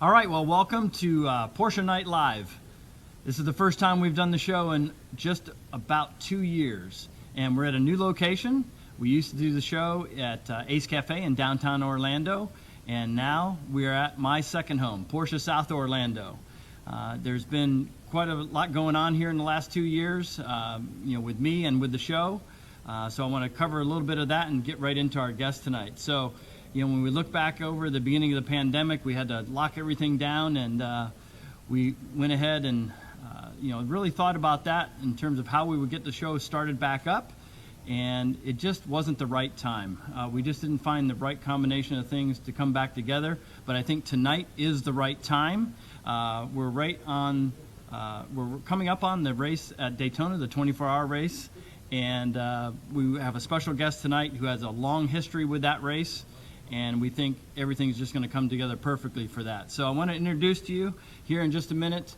All right, well, welcome to Porsche Night Live. This is the first time we've done the show in just about 2 years, and we're at a new location. We used to do the show at Ace Cafe in downtown Orlando, and now we are at my second home, Porsche South Orlando. There's been quite a lot going on here in the last 2 years, with me and with the show. So I want to cover a little bit of that and get right into our guest tonight. So, when we look back over the beginning of the pandemic, we had to lock everything down, and we went ahead and really thought about that in terms of how we would get the show started back up, and it just wasn't the right time. We just didn't find the right combination of things to come back together, but I think tonight is the right time. We're coming up on the race at Daytona, the 24-hour race, and we have a special guest tonight who has a long history with that race, and we think everything's just going to come together perfectly for that. So I want to introduce to you here in just a minute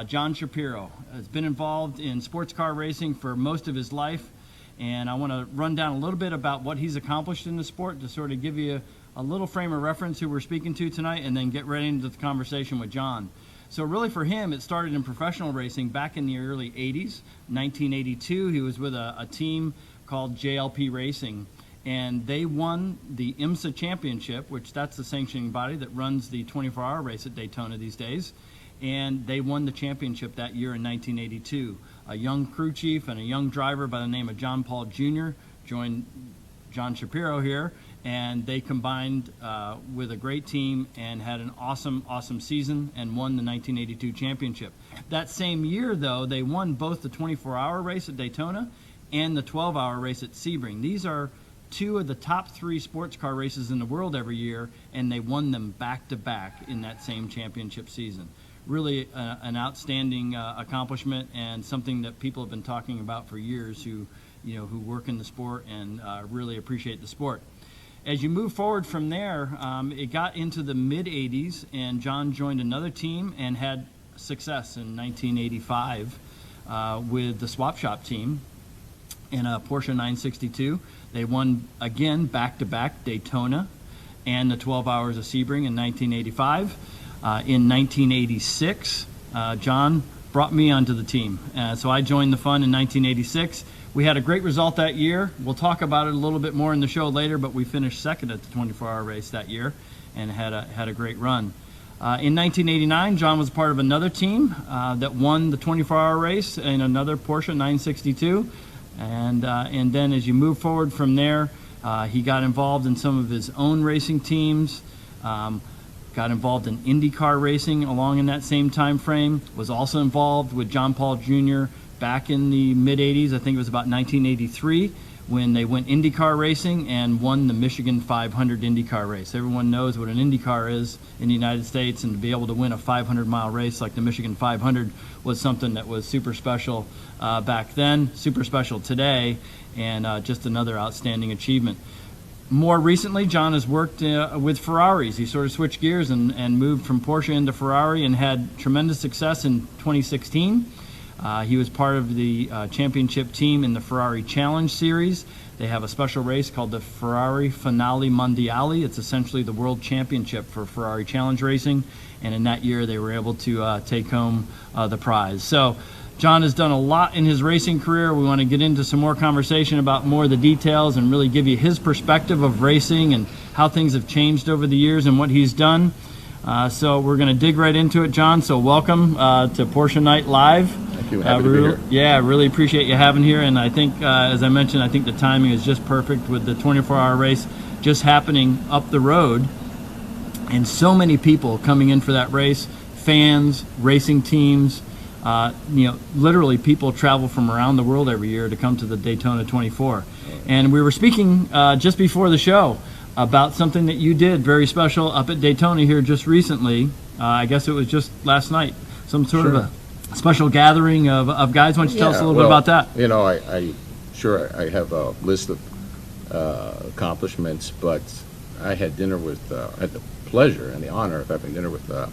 John Shapiro. Has been involved in sports car racing for most of his life, and I want to run down a little bit about what he's accomplished in the sport to sort of give you a little frame of reference who we're speaking to tonight, and then get right into the conversation with John. So really for him, it started in professional racing back in the early 80s. 1982, he was with a team called JLP Racing, and they won the IMSA Championship, which that's the sanctioning body that runs the 24-hour race at Daytona these days. And they won the championship that year in 1982. A young crew chief and a young driver by the name of John Paul Jr. joined John Shapiro here, and they combined with a great team and had an awesome season and won the 1982 championship. That same year, though, they won both the 24-hour race at Daytona and the 12-hour race at Sebring. These are two of the top 3 sports car races in the world every year, and they won them back-to-back in that same championship season. Really an outstanding accomplishment, and something that people have been talking about for years who work in the sport and really appreciate the sport. As you move forward from there, it got into the mid-'80s, and John joined another team and had success in 1985 with the Swap Shop team in a Porsche 962. They won again back-to-back Daytona and the 12 Hours of Sebring in 1985. In 1986, John brought me onto the team, so I joined the fun in 1986. We had a great result that year. We'll talk about it a little bit more in the show later, but we finished second at the 24-hour race that year and had a great run. In 1989, John was part of another team that won the 24-hour race in another Porsche 962. And then as you move forward from there, he got involved in some of his own racing teams, got involved in IndyCar racing along in that same time frame, was also involved with John Paul Jr. back in the mid-'80s. I think it was about 1983 when they went IndyCar racing and won the Michigan 500 IndyCar race. Everyone knows what an IndyCar is in the United States, and to be able to win a 500-mile race like the Michigan 500 was something that was super special back then, super special today, and just another outstanding achievement. More recently, John has worked with Ferraris. He sort of switched gears and moved from Porsche into Ferrari and had tremendous success in 2016. He was part of the championship team in the Ferrari Challenge Series. They have a special race called the Ferrari Finale Mondiale. It's essentially the world championship for Ferrari Challenge racing, and in that year they were able to take home the prize. So John has done a lot in his racing career. We want to get into some more conversation about more of the details and really give you his perspective of racing and how things have changed over the years and what he's done. So we're going to dig right into it, John. So welcome to Porsche Night Live. Thank you. Happy to be here. Yeah, really appreciate you having here. And I think, as I mentioned, I think the timing is just perfect with the 24-hour race just happening up the road, and so many people coming in for that race, fans, racing teams. Literally people travel from around the world every year to come to the Daytona 24. And we were speaking just before the show about something that you did very special up at Daytona here just recently. I guess it was just last night, some sort of a special gathering of guys. Why don't you tell us a little bit about that? I have a list of accomplishments, but I had dinner with, I had the pleasure and the honor of having dinner with a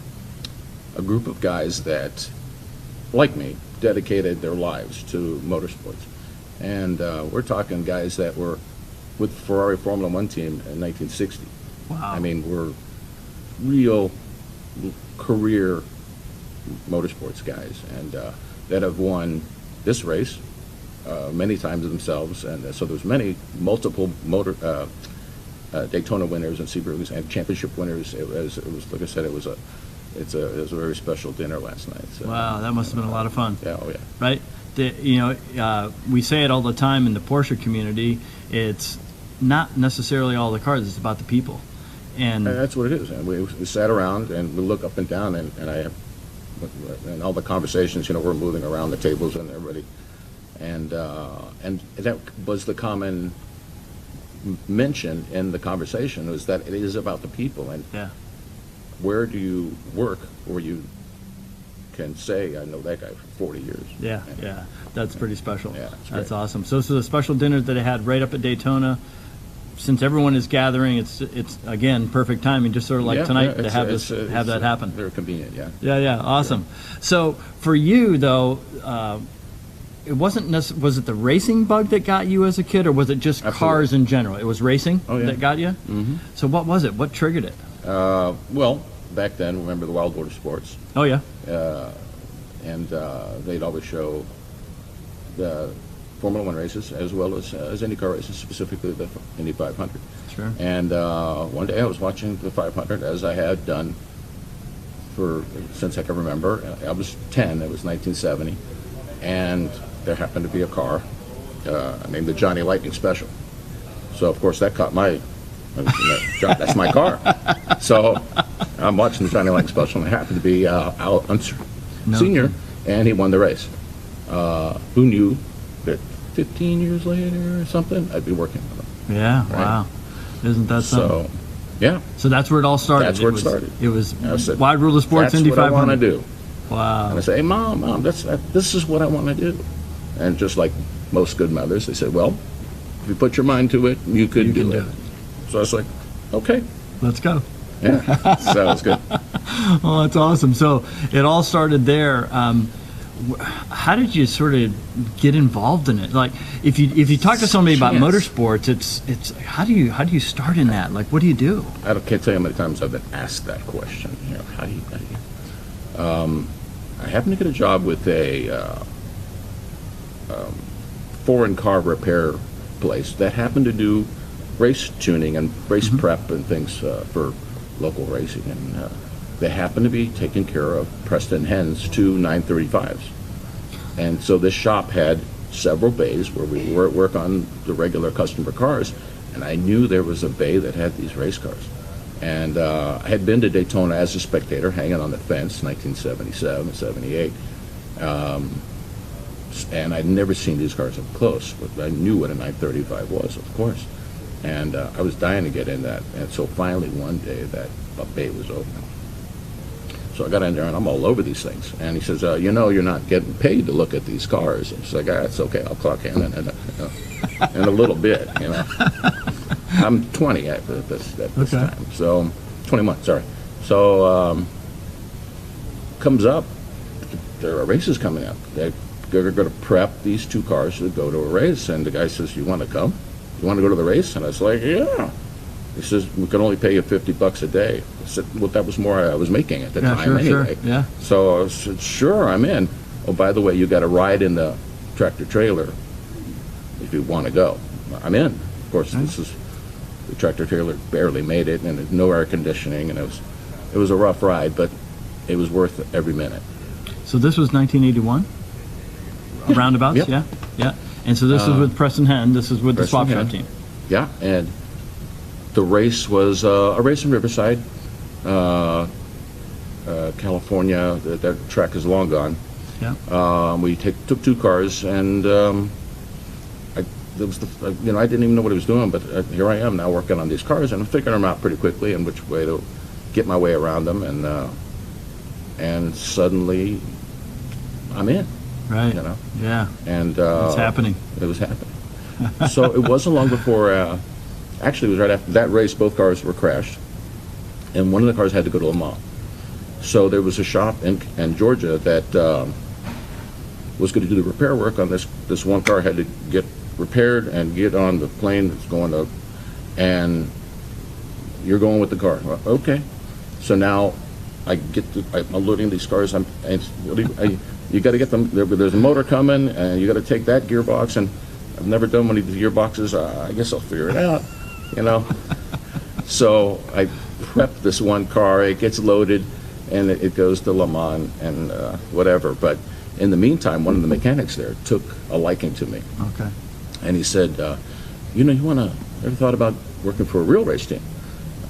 group of guys that, like me, dedicated their lives to motorsports. And we're talking guys that were with the Ferrari Formula One team in 1960. Wow. I mean, we're real career motorsports guys, and that have won this race many times themselves, and so there's multiple Daytona winners and Sebring and championship winners. It was like I said, it was a very special dinner last night. So, wow, that must have been a lot of fun. Yeah, oh yeah. Right? We say it all the time in the Porsche community. It's not necessarily all the cars; it's about the people. And that's what it is. And we sat around and we look up and down, and all the conversations. We're moving around the tables and everybody, and that was the common mention in the conversation, was that it is about the people. And yeah. Where do you work where you can say, I know that guy for 40 years? Yeah, yeah. That's pretty special. Yeah, that's great. awesome. So the special dinner that I had right up at Daytona, since everyone is gathering, it's again perfect timing, just sort of like tonight, to have that happen. Very convenient, yeah. Yeah, awesome. Yeah. So for you though, it wasn't was it the racing bug that got you as a kid, or was it just Absolutely. Cars in general? It was racing that got you? Mm-hmm. So what was it? What triggered it? Well, back then, remember the Wild Motorsports? Oh yeah. And they'd always show the Formula One races as well as IndyCar races, specifically the Indy 500. Sure. And one day I was watching the 500, as I had done since I can remember. I was 10. It was 1970, and there happened to be a car named the Johnny Lightning Special. So of course that caught that's my car. So I'm watching the Johnny Lightning Special, and it happened to be Al Unser Senior, and he won the race. Who knew that 15 years later or something, I'd be working with him. Yeah, right? Wow. Isn't that something? So, yeah. So that's where it all started. That's where it started. It was I said, Wide Rule of Sports, Indy 500. That's what I want to do. Wow. And I say, hey, Mom, this is what I want to do. And just like most good mothers, they said, well, if you put your mind to it, you could do it. So I was like, okay. Let's go. Yeah, so it's good. Oh, that's awesome. So it all started there. How did you sort of get involved in it? Like, if you talk to somebody about motorsports, it's how do you start in that? Like, what do you do? I can't tell you how many times I've been asked that question. How do you? I happened to get a job with a foreign car repair place that happened to do race tuning and race prep and things for local racing, and they happened to be taking care of Preston Hen's two 935s. And so this shop had several bays where we were at work on the regular customer cars, and I knew there was a bay that had these race cars. And I had been to Daytona as a spectator, hanging on the fence, 1977, 78. And I'd never seen these cars up close, but I knew what a 935 was, of course. And I was dying to get in that. And so finally one day that bay was open. So I got in there and I'm all over these things. And he says, you're not getting paid to look at these cars. And she's like, it's okay, I'll clock in in a little bit, I'm 20 at this time. So 21, sorry. So comes up, there are races coming up. They're going to prep these two cars to go to a race. And the guy says, you want to come? You want to go to the race? And I was like, yeah. He says, we can only pay you $50 a day. I said, well, that was more I was making at the time anyway. Sure. Yeah. So I said, sure, I'm in. Oh, by the way, you got to ride in the tractor trailer if you want to go. I'm in. Of course, this is the tractor trailer barely made it, and no air conditioning, and it was a rough ride, but it was worth every minute. So this was 1981? Roundabouts? Yep. Yeah. And so this is with Preston Hen. This is with the swap shop team. Yeah, and the race was a race in Riverside, California. That track is long gone. Yeah. We took two cars, and I didn't even know what I was doing, but here I am now working on these cars, and I'm figuring them out pretty quickly and which way to get my way around them, and suddenly I'm in. Right. Yeah. And it's happening. It was happening. So it wasn't long before. Actually, it was right after that race. Both cars were crashed, and one of the cars had to go to Le Mans. So there was a shop in Georgia that was going to do the repair work on this one car. Had to get repaired and get on the plane that's going to, and you're going with the car. Well, okay. So now I'm loading these cars. You got to get them. There's a motor coming, and you got to take that gearbox. And I've never done one of these gearboxes. I guess I'll figure it out, you know. So I prep this one car. It gets loaded, and it goes to Le Mans and whatever. But in the meantime, one of the mechanics there took a liking to me. Okay. And he said, you ever thought about working for a real race team?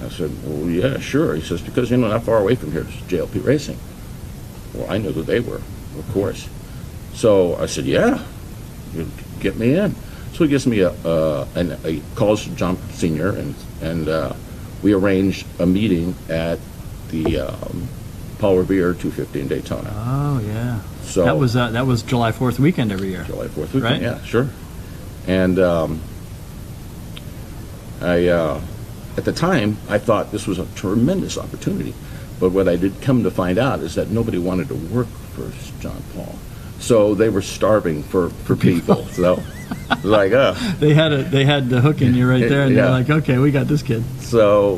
I said, well, yeah, sure. He says, because, not far away from here is JLP Racing. Well, I knew who they were, of course. So I said, yeah, you get me in. So he gives me a calls John Sr., and we arranged a meeting at the Paul Revere 250 in Daytona. Oh, yeah. So that was July 4th weekend every year. July 4th weekend, right? Yeah, sure. And at the time, I thought this was a tremendous opportunity. But what I did come to find out is that nobody wanted to work for John Paul. So they were starving for people. So like, They had the hook in you right there, and yeah. they're like, okay, we got this kid. So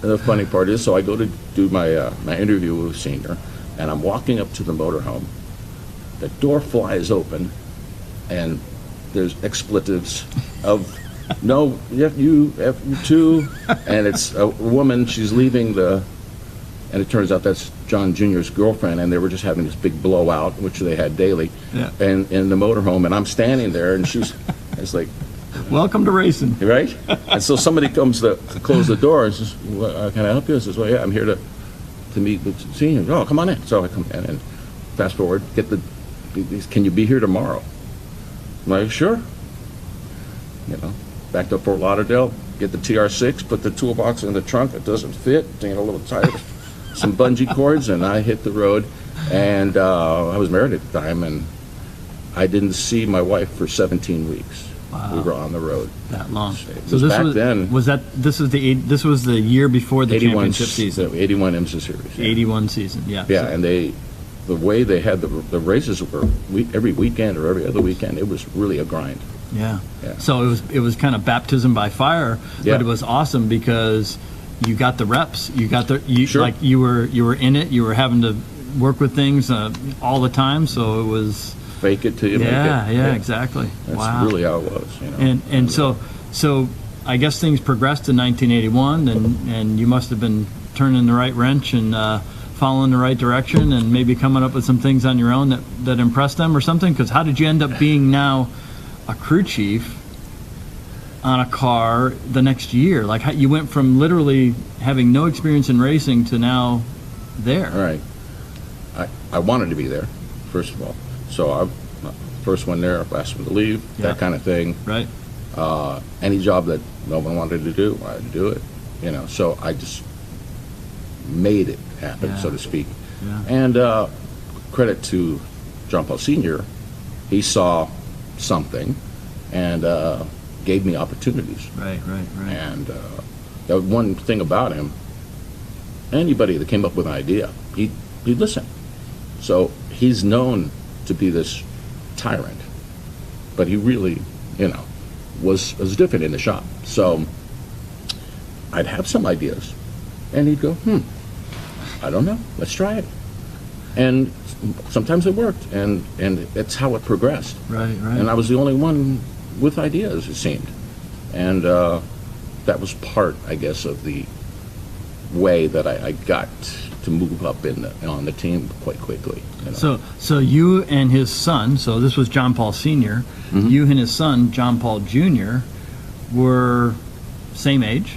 the funny part is, so I go to do my my interview with Senior, and I'm walking up to the motorhome. The door flies open, and there's expletives of no, you too, and it's a woman. She's leaving and it turns out that's John Jr.'s girlfriend, and they were just having this big blowout, which they had daily, and in the motorhome, and I'm standing there, and it's like, welcome to racing, right? And so somebody comes to close the door and says, well, can I help you? I says, well, yeah, I'm here to meet with Senior. Oh, come on in. So I come in, and fast forward, can you be here tomorrow? I'm like, sure. Back to Fort Lauderdale, get the TR6, put the toolbox in the trunk. It doesn't fit, a little tight, some bungee cords, and I hit the road. And I was married at the time, and I didn't see my wife for 17 weeks. Wow. We were on the road. That long. So this was the year before the 81 championship season. 81 IMSA series. Yeah. 81 season, yeah. Yeah, and the way they had the races were every weekend or every other weekend. It was really a grind. Yeah. Yeah. So it was kind of baptism by fire, Yeah. but it was awesome because you got the reps. You got Sure. like you were in it. You were having to work with things all the time. So it was Fake it till you make it. Yeah, exactly. That's wow. really how it was. And so I guess things progressed in 1981, and you must have been turning the right wrench and following the right direction, and maybe coming up with some things on your own that impressed them or something. Because how did you end up being now a crew chief on a car the next year? Like, how you went from literally having no experience in racing to now there. All right. I wanted to be there, first of all. So I first one there, last one to leave, that kind of thing. Right. Any job that no one wanted to do, I had to do it. So I just made it happen, so to speak. Yeah. And credit to John Paul Sr., he saw something and gave me opportunities. Right. And the one thing about him, anybody that came up with an idea, he'd listen. So he's known to be this tyrant, but he really, was different in the shop. So I'd have some ideas, and he'd go, I don't know, let's try it. And sometimes it worked, and that's how it progressed. Right. And I was the only one with ideas, it seemed. And that was part, I guess, of the way that I got to move up on the team quite quickly. So you and his son, so this was John Paul Sr., you and his son, John Paul Jr., were same age?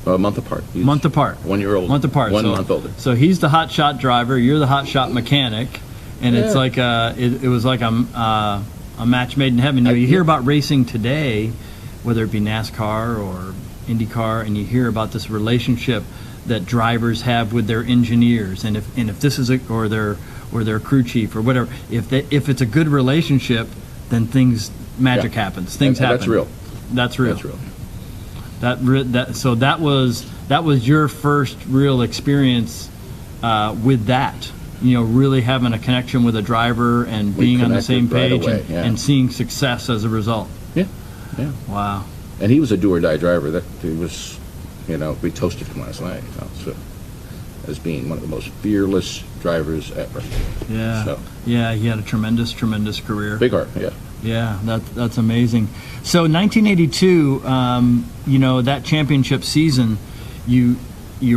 A month apart. Month apart. 1 year old. Month apart. One month older. So he's the hot shot driver, you're the hot shot mechanic, and it's like it was like a match made in heaven. You hear about racing today, whether it be NASCAR or IndyCar, and you hear about this relationship that drivers have with their engineers, and if this is or their crew chief or whatever, if it's a good relationship, then magic happens. Things happen. That's real. That's real. That's real. So that was your first real experience with that. Really having a connection with a driver and being on the same page and seeing success as a result. Yeah. Wow. And he was a do or die driver. That he was, we toasted him last night. So as being one of the most fearless drivers ever. Yeah. So, Yeah, he had a tremendous career. big heart, yeah. Yeah, that's amazing. So 1982, that championship season, you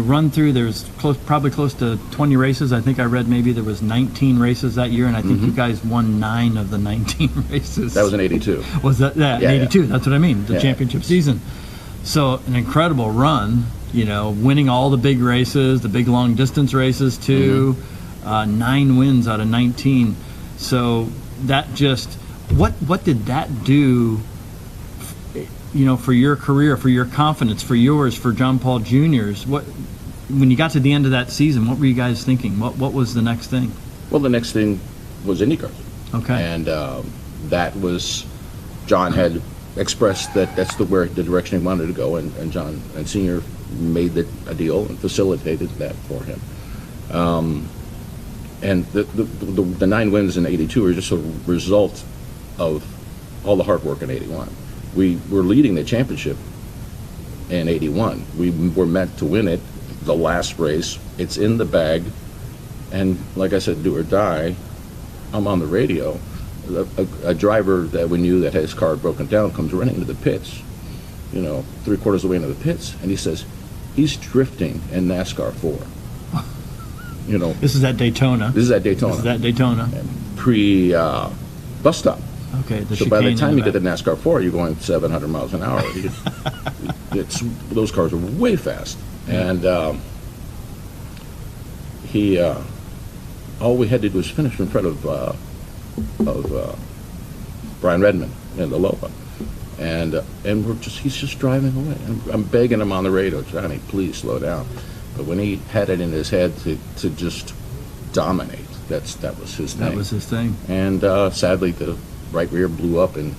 run through. There's probably close to 20 races. I think I read maybe there was 19 races that year, and I think you guys won 9 of the 19 races. That was in 82. Was that in 82? Yeah. That's what I mean. The championship season. So an incredible run. Winning all the big races, the big long distance races too. 9 wins out of 19. So that just what did that do? For your career, for your confidence, for yours, for John Paul Jr.'s, when you got to the end of that season, what were you guys thinking? What was the next thing? Well, the next thing was IndyCar. Okay. And that was, John had expressed that that's the direction he wanted to go, and John and Sr. made a deal and facilitated that for him. And the 9 wins in 82 are just a result of all the hard work in 81. We were leading the championship in 81. We were meant to win it, the last race. It's in the bag. And like I said, do or die, I'm on the radio. A driver that we knew that had his car broken down comes running into the pits, 3/4 of the way into the pits, and he says, he's drifting in NASCAR 4. This is at Daytona. This is at Daytona. This is at Daytona. Bus stop. Okay, so by the time you get to NASCAR 4, you're going 700 miles an hour. Those cars are way fast. And all we had to do was finish in front of Brian Redmond in the Lopa. And he's just driving away. I'm begging him on the radio, Johnny, please slow down. But when he had it in his head to just dominate, that was his thing. That was his thing. And sadly, the right rear blew up in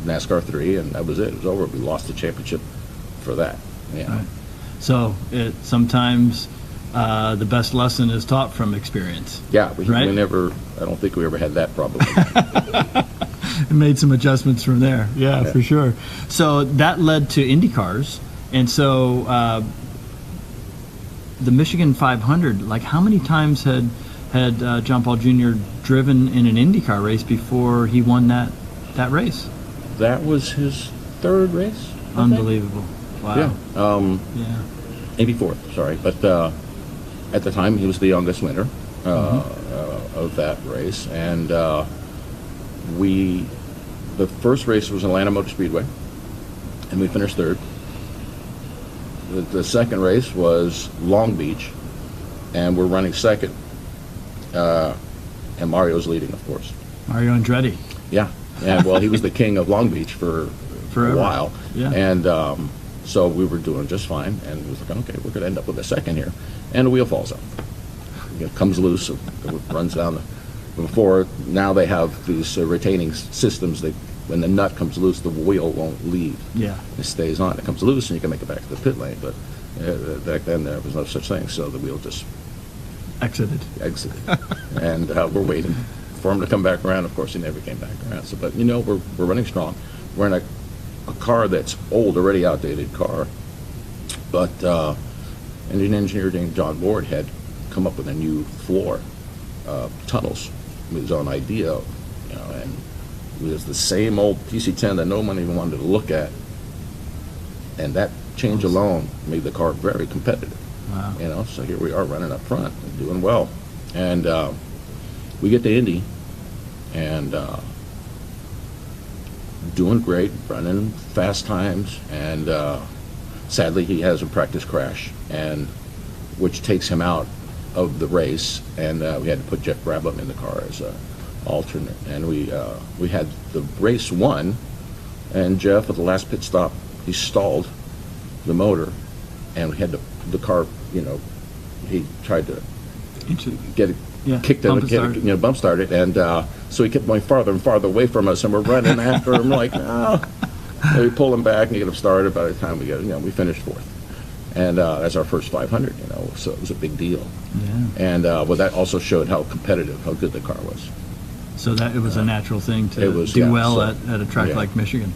NASCAR 3, and that was it. It was over. We lost the championship for that. Yeah. Right. So sometimes the best lesson is taught from experience. Yeah, we never. I don't think we ever had that problem. Made some adjustments from there. Yeah, for sure. So that led to IndyCars, and so the Michigan 500. Like, how many times had John Paul Jr. driven in an IndyCar race before he won that race? That was his 3rd race. Unbelievable. Wow. Yeah. Maybe 4th. Sorry, but at the time he was the youngest winner of that race, and the first race was Atlanta Motor Speedway, and we finished 3rd. The second race was Long Beach, and we're running 2nd. And Mario's leading, of course. Mario Andretti. Yeah. And well, he was the king of Long Beach for a while. Yeah. And so we were doing just fine, and we was like, okay, we're going to end up with a 2nd here. And the wheel falls out. It comes loose, it runs down. Before, now they have these retaining systems that when the nut comes loose, the wheel won't leave. Yeah. It stays on. It comes loose, and you can make it back to the pit lane. But back then, there was no such thing, so the wheel just exited. And we're waiting for him to come back around. Of course, he never came back around. So, but we're running strong. We're in a car that's old, already outdated car. But an engineer named John Ward had come up with a new floor, tunnels, with his own idea, and it was the same old PC-10 that no one even wanted to look at. And that change alone made the car very competitive. Wow. So here we are running up front and doing well. And we get to Indy and doing great, running fast times, and sadly he has a practice crash, and which takes him out of the race, and we had to put Jeff Brabham in the car as an alternate, and we had the race won, and Jeff at the last pit stop, he stalled the motor, and we had the car, he tried to get it kicked in, bump started, and so he kept going farther and farther away from us, and we're running after him like, no. And we pull him back and get him started. By the time we get, we finished 4th, and that's our first 500. So it was a big deal. Yeah. And that also showed how competitive, how good the car was. So that it was a natural thing to do well at a track like Michigan.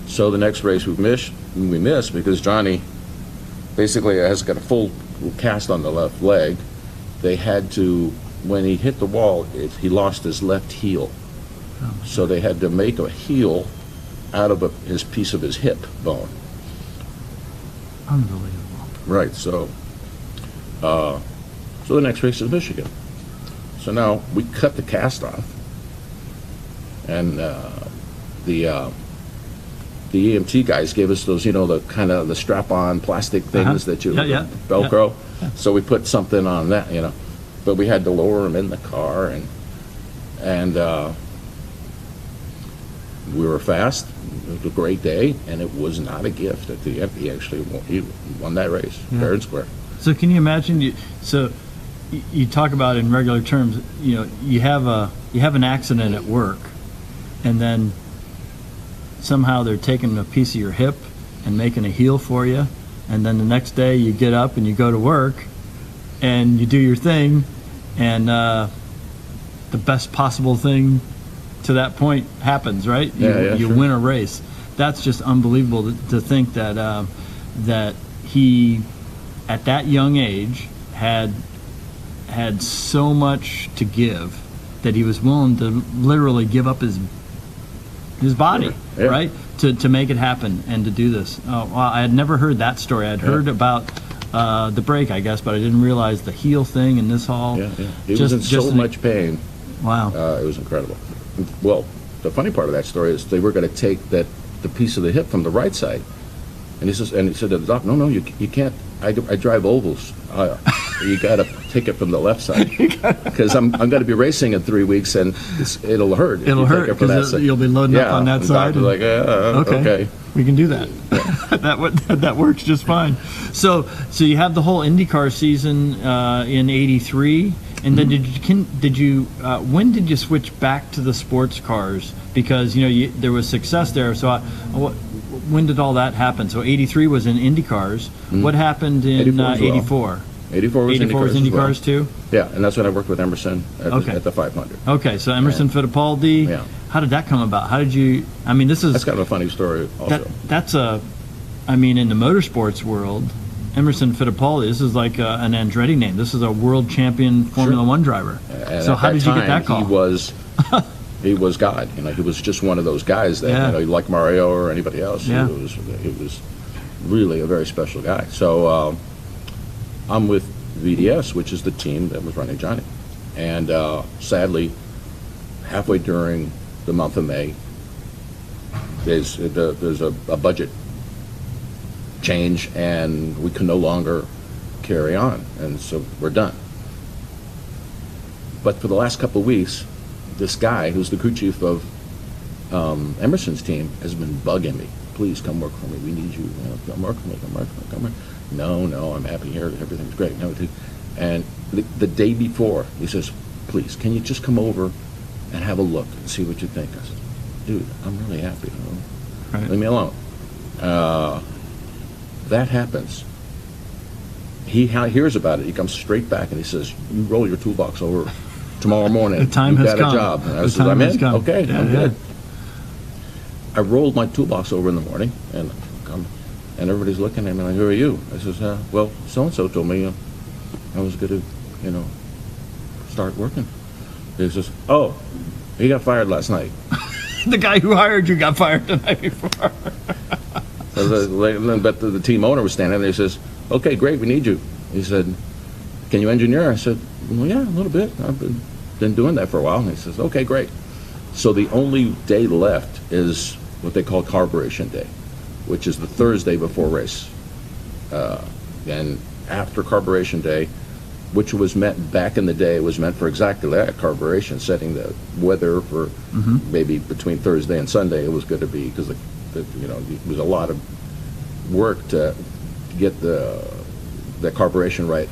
So the next race we missed because Johnny basically has got a full cast on the left leg. They had to, when he hit the wall, he lost his left heel. Oh. So they had to make a heel out of his piece of his hip bone. Unbelievable. Right, so the next race is Michigan. So now we cut the cast off, and the EMT guys gave us those, the kind of the strap-on plastic things that you Velcro. Yeah. So we put something on that, but we had to lower him in the car, and we were fast. It was a great day, and it was not a gift at the end. He actually won that race, fair and square. So can you imagine? You talk about in regular terms. You have an accident at work, and then somehow they're taking a piece of your hip and making a heel for you, and then the next day you get up and you go to work, and you do your thing, and the best possible thing to that point happens, right? You sure. win a race. That's just unbelievable to think that that he, at that young age, had so much to give that he was willing to literally give up his body, right, to make it happen and to do this. Oh, wow, I had never heard that story. I'd heard about the break, I guess, but I didn't realize the heel thing and this all. He was in so much pain. Wow. It was incredible. Well, the funny part of that story is they were going to take the piece of the hip from the right side, and he said to the doc, no, you can't. I drive ovals. You got to take it from the left side because I'm going to be racing in 3 weeks, and it'll hurt. It'll hurt because you'll be loading up on that side. Like, okay, we can do that. That works just fine. So you have the whole IndyCar season in '83. And then when did you switch back to the sports cars? Because there was success there. So when did all that happen? So '83 was in Indy cars. What happened in '84? 84 was IndyCars too. Yeah, and that's when I worked with Emerson at the 500. Okay, so Emerson Fittipaldi. Yeah. How did that come about? How did you? I mean, that's kind of a funny story. Also, in the motorsports world, Emerson Fittipaldi, this is like an Andretti name. This is a world champion Formula One driver. And so how did you get that call? He was God. He was just one of those guys that like Mario or anybody else. Yeah. He was really a very special guy. So I'm with VDS, which is the team that was running Johnny, and sadly, halfway during the month of May, there's a budget change, and we can no longer carry on, and so we're done. But for the last couple of weeks, this guy who's the crew chief of Emerson's team has been bugging me. Please come work for me. We need you. Come work for me. Come work. No, I'm happy here. Everything's great. No, and the day before, he says, please, can you just come over and have a look and see what you think? I said, dude, I'm really happy. Right. Leave me alone. That happens. He hears about it. He comes straight back and he says, you roll your toolbox over tomorrow morning. The time has come. You've got a job. And I said, I'm in? Okay, I'm good. I rolled my toolbox over in the morning, and everybody's looking at me like, who are you? I says, well, so-and-so told me I was going to, start working. He says, oh, he got fired last night. The guy who hired you got fired the night before. But the team owner was standing there. He says, okay, great, we need you. He said, can you engineer? I said, well, yeah, a little bit. I've been doing that for a while. And he says, okay, great. So the only day left is what they call Carburation Day, which is the Thursday before race. And after Carburation Day, which was meant back in the day, was meant for exactly that, carburation, setting the weather for maybe between Thursday and Sunday. It was going to be, because it was a lot of work to get the carburation right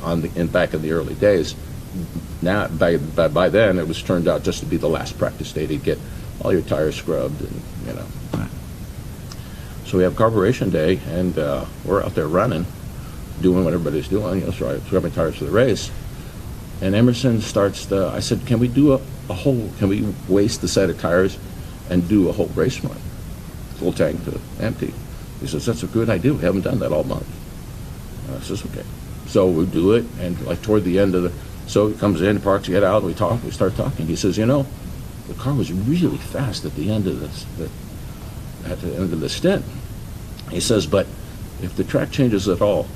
back in the early days. Now, by then, it was turned out just to be the last practice day to get all your tires scrubbed, and Right. So we have Carburation Day, and we're out there running, doing what everybody's doing, scrubbing tires for the race. And Emerson starts I said, can we do can we waste the set of tires and do a whole race run, full tank to empty? He says, that's a good idea. We haven't done that all month. I says, okay. So we do it, and like toward the end of the, so he comes in, parks, get out, we talk, we start talking. He says, the car was really fast at the end of this, at the end of the stint. He says, but if the track changes at all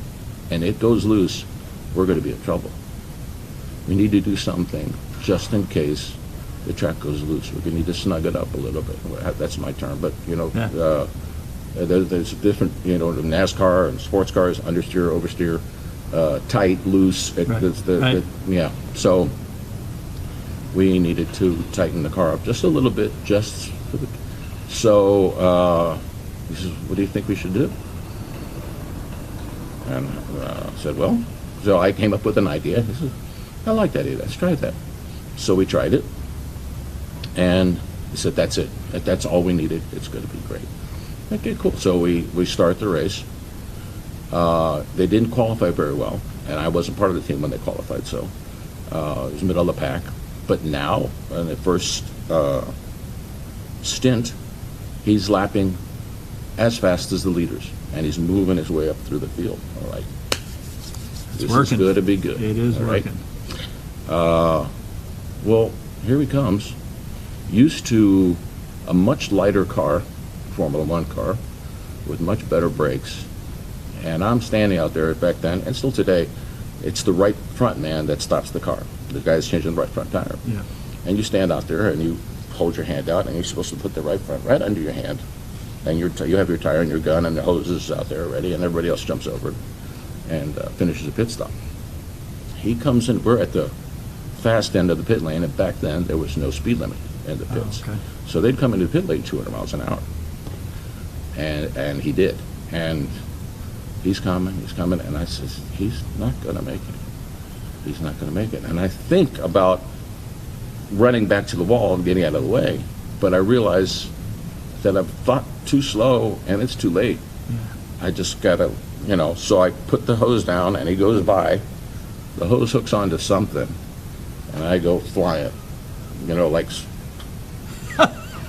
and it goes loose, we're going to be in trouble. We need to do something just in case the track goes loose. We need to snug it up a little bit. That's my term, but there's different, NASCAR and sports cars, understeer, oversteer, tight, loose. Right. Yeah. So we needed to tighten the car up just a little bit, so he says, what do you think we should do? And I said, well, so I came up with an idea. He said, I like that idea. Let's try that. So we tried it, and he said, that's it. That's all we needed. It's going to be great. Okay, cool. So we start the race. They didn't qualify very well, and I wasn't part of the team when they qualified, so it was middle of the pack. But now, in the first stint, he's lapping as fast as the leaders, and he's moving his way up through the field. All right. This is going to be good. It is all working. Right? Well, here he comes. Used to a much lighter car, Formula One car, with much better brakes. And I'm standing out there back then, and still today, it's the right front man that stops the car. The guy's changing the right front tire. Yeah. And you stand out there, and you hold your hand out, and you're supposed to put the right front right under your hand. And you have your tire and your gun and the hoses out there already, and everybody else jumps over and finishes a pit stop. He comes in, we're at the fast end of the pit lane, and back then there was no speed limit in the pits. Oh, okay. So they'd come into the pit lane 200 miles an hour. And he did. And he's coming, and I says, he's not going to make it. He's not going to make it. And I think about running back to the wall and getting out of the way, but I realize that I've thought too slow, and it's too late. Yeah. I just got to, so I put the hose down, and he goes by. The hose hooks onto something, and I go flying, like,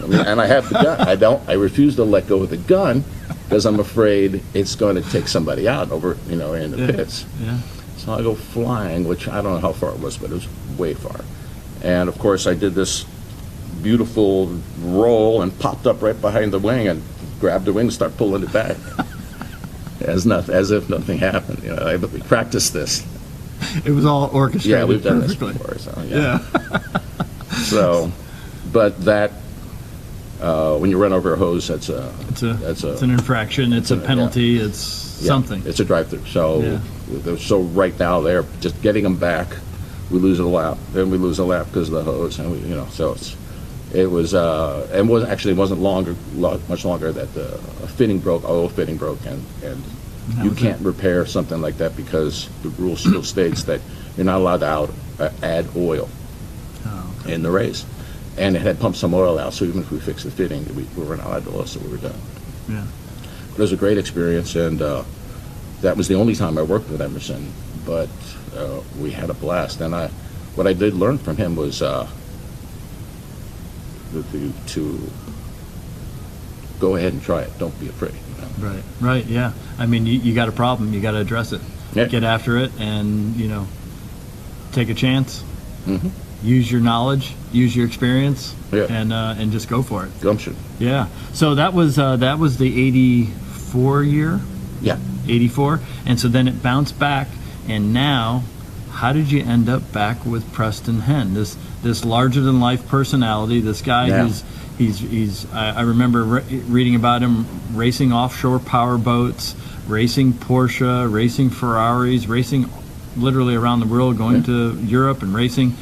and I have the gun. I refuse to let go of the gun because I'm afraid it's going to take somebody out over, in the pits. Yeah. So I go flying, which I don't know how far it was, but it was way far. And of course, I did this beautiful roll and popped up right behind the wing and grabbed the wing and started pulling it back, as if nothing happened. We practiced this. It was all orchestrated. Yeah, we've done perfectly. this before. So yeah. So, but that when you run over a hose, it's an infraction. It's a penalty. Yeah. It's something. It's a drive-through. So, so right now they're just getting them back. We lose a lap, then we lose a lap because of the hose, and so it was and wasn't much longer that a fitting broke, oil fitting broke, and you can't repair something like that because the rule still states that you're not allowed to add oil in the race. And it had pumped some oil out, so even if we fixed the fitting, we were not allowed to oil, so we were done. Yeah. It was a great experience, and that was the only time I worked with Emerson, but we had a blast. And what I did learn from him was to go ahead and try it. Don't be afraid. Right, yeah. I mean, you got a problem, you got to address it. Yeah. Get after it, and, take a chance. Mm-hmm. Use your knowledge, use your experience, yeah. and just go for it. Gumption. Yeah. So that was the 84 year? Yeah. 84. And so then it bounced back, and now, how did you end up back with Preston Henn? This larger than life personality, this guy who's I remember reading about him racing offshore power boats, racing Porsche, racing Ferraris, racing literally around the world, going to Europe and racing.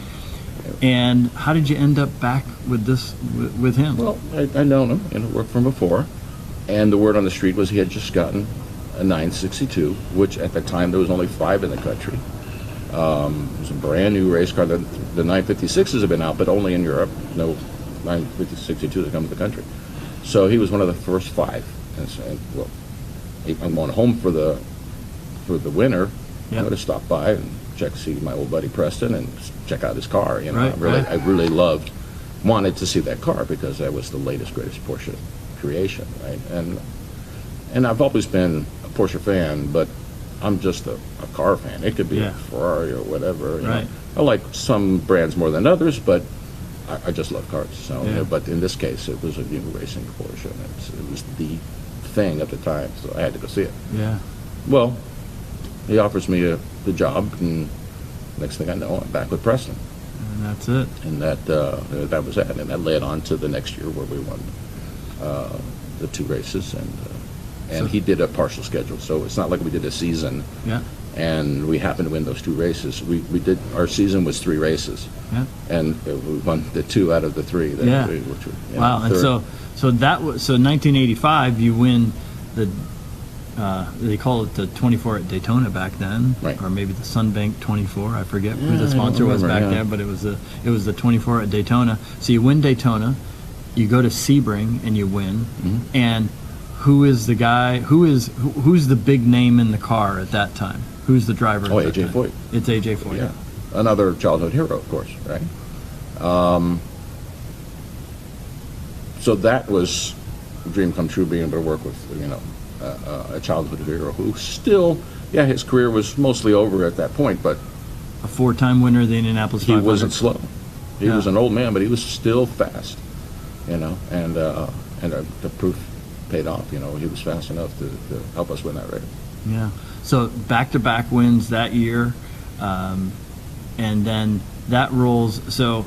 And how did you end up back with him? Well, I'd known him and worked for him before, and the word on the street was he had just gotten a 962, which at the time there was only 5 in the country. It was a brand new race car. The 956s have been out, but only in Europe. No 962 that come to the country. So he was one of the first 5. And so, I'm going home for the winter. I'm going to stop by and see my old buddy Preston and check out his car. I really wanted to see that car because that was the latest, greatest Porsche creation, right? And I've always been a Porsche fan, but I'm just a car fan. It could be a Ferrari or whatever. You know. I like some brands more than others, but I just love cars. So, you know, but in this case, it was a new racing Porsche, and it was the thing at the time, so I had to go see it. Yeah. Well, he offers me the job, and next thing I know, I'm back with Preston. And that's it. And that was that, and that led on to the next year where we won the 2 races, and he did a partial schedule, so it's not like we did a season. Yeah. And we happened to win those 2 races. We did, our season was 3 races. Yeah. And we won the 2 out of the 3. That wow. And so 1985, you win the they call it the 24 at Daytona back then, or maybe the Sunbank 24. I forget who the sponsor was back there, but it was the 24 at Daytona. So you win Daytona, you go to Sebring and you win, and who is the guy? Who's the big name in the car at that time? Who's the driver? Oh, A.J. Foyt. It's A.J. Foyt. Yeah, another childhood hero, of course, right? So that was a dream come true, being able to work with, you know, a childhood hero who still, his career was mostly over at that point, but a 4-time winner of the Indianapolis 500. He wasn't slow. He was an old man, but he was still fast, you know, and the proof paid off. You know, he was fast enough to help us win that race. Yeah. So back-to-back wins that year, and then that rolls. So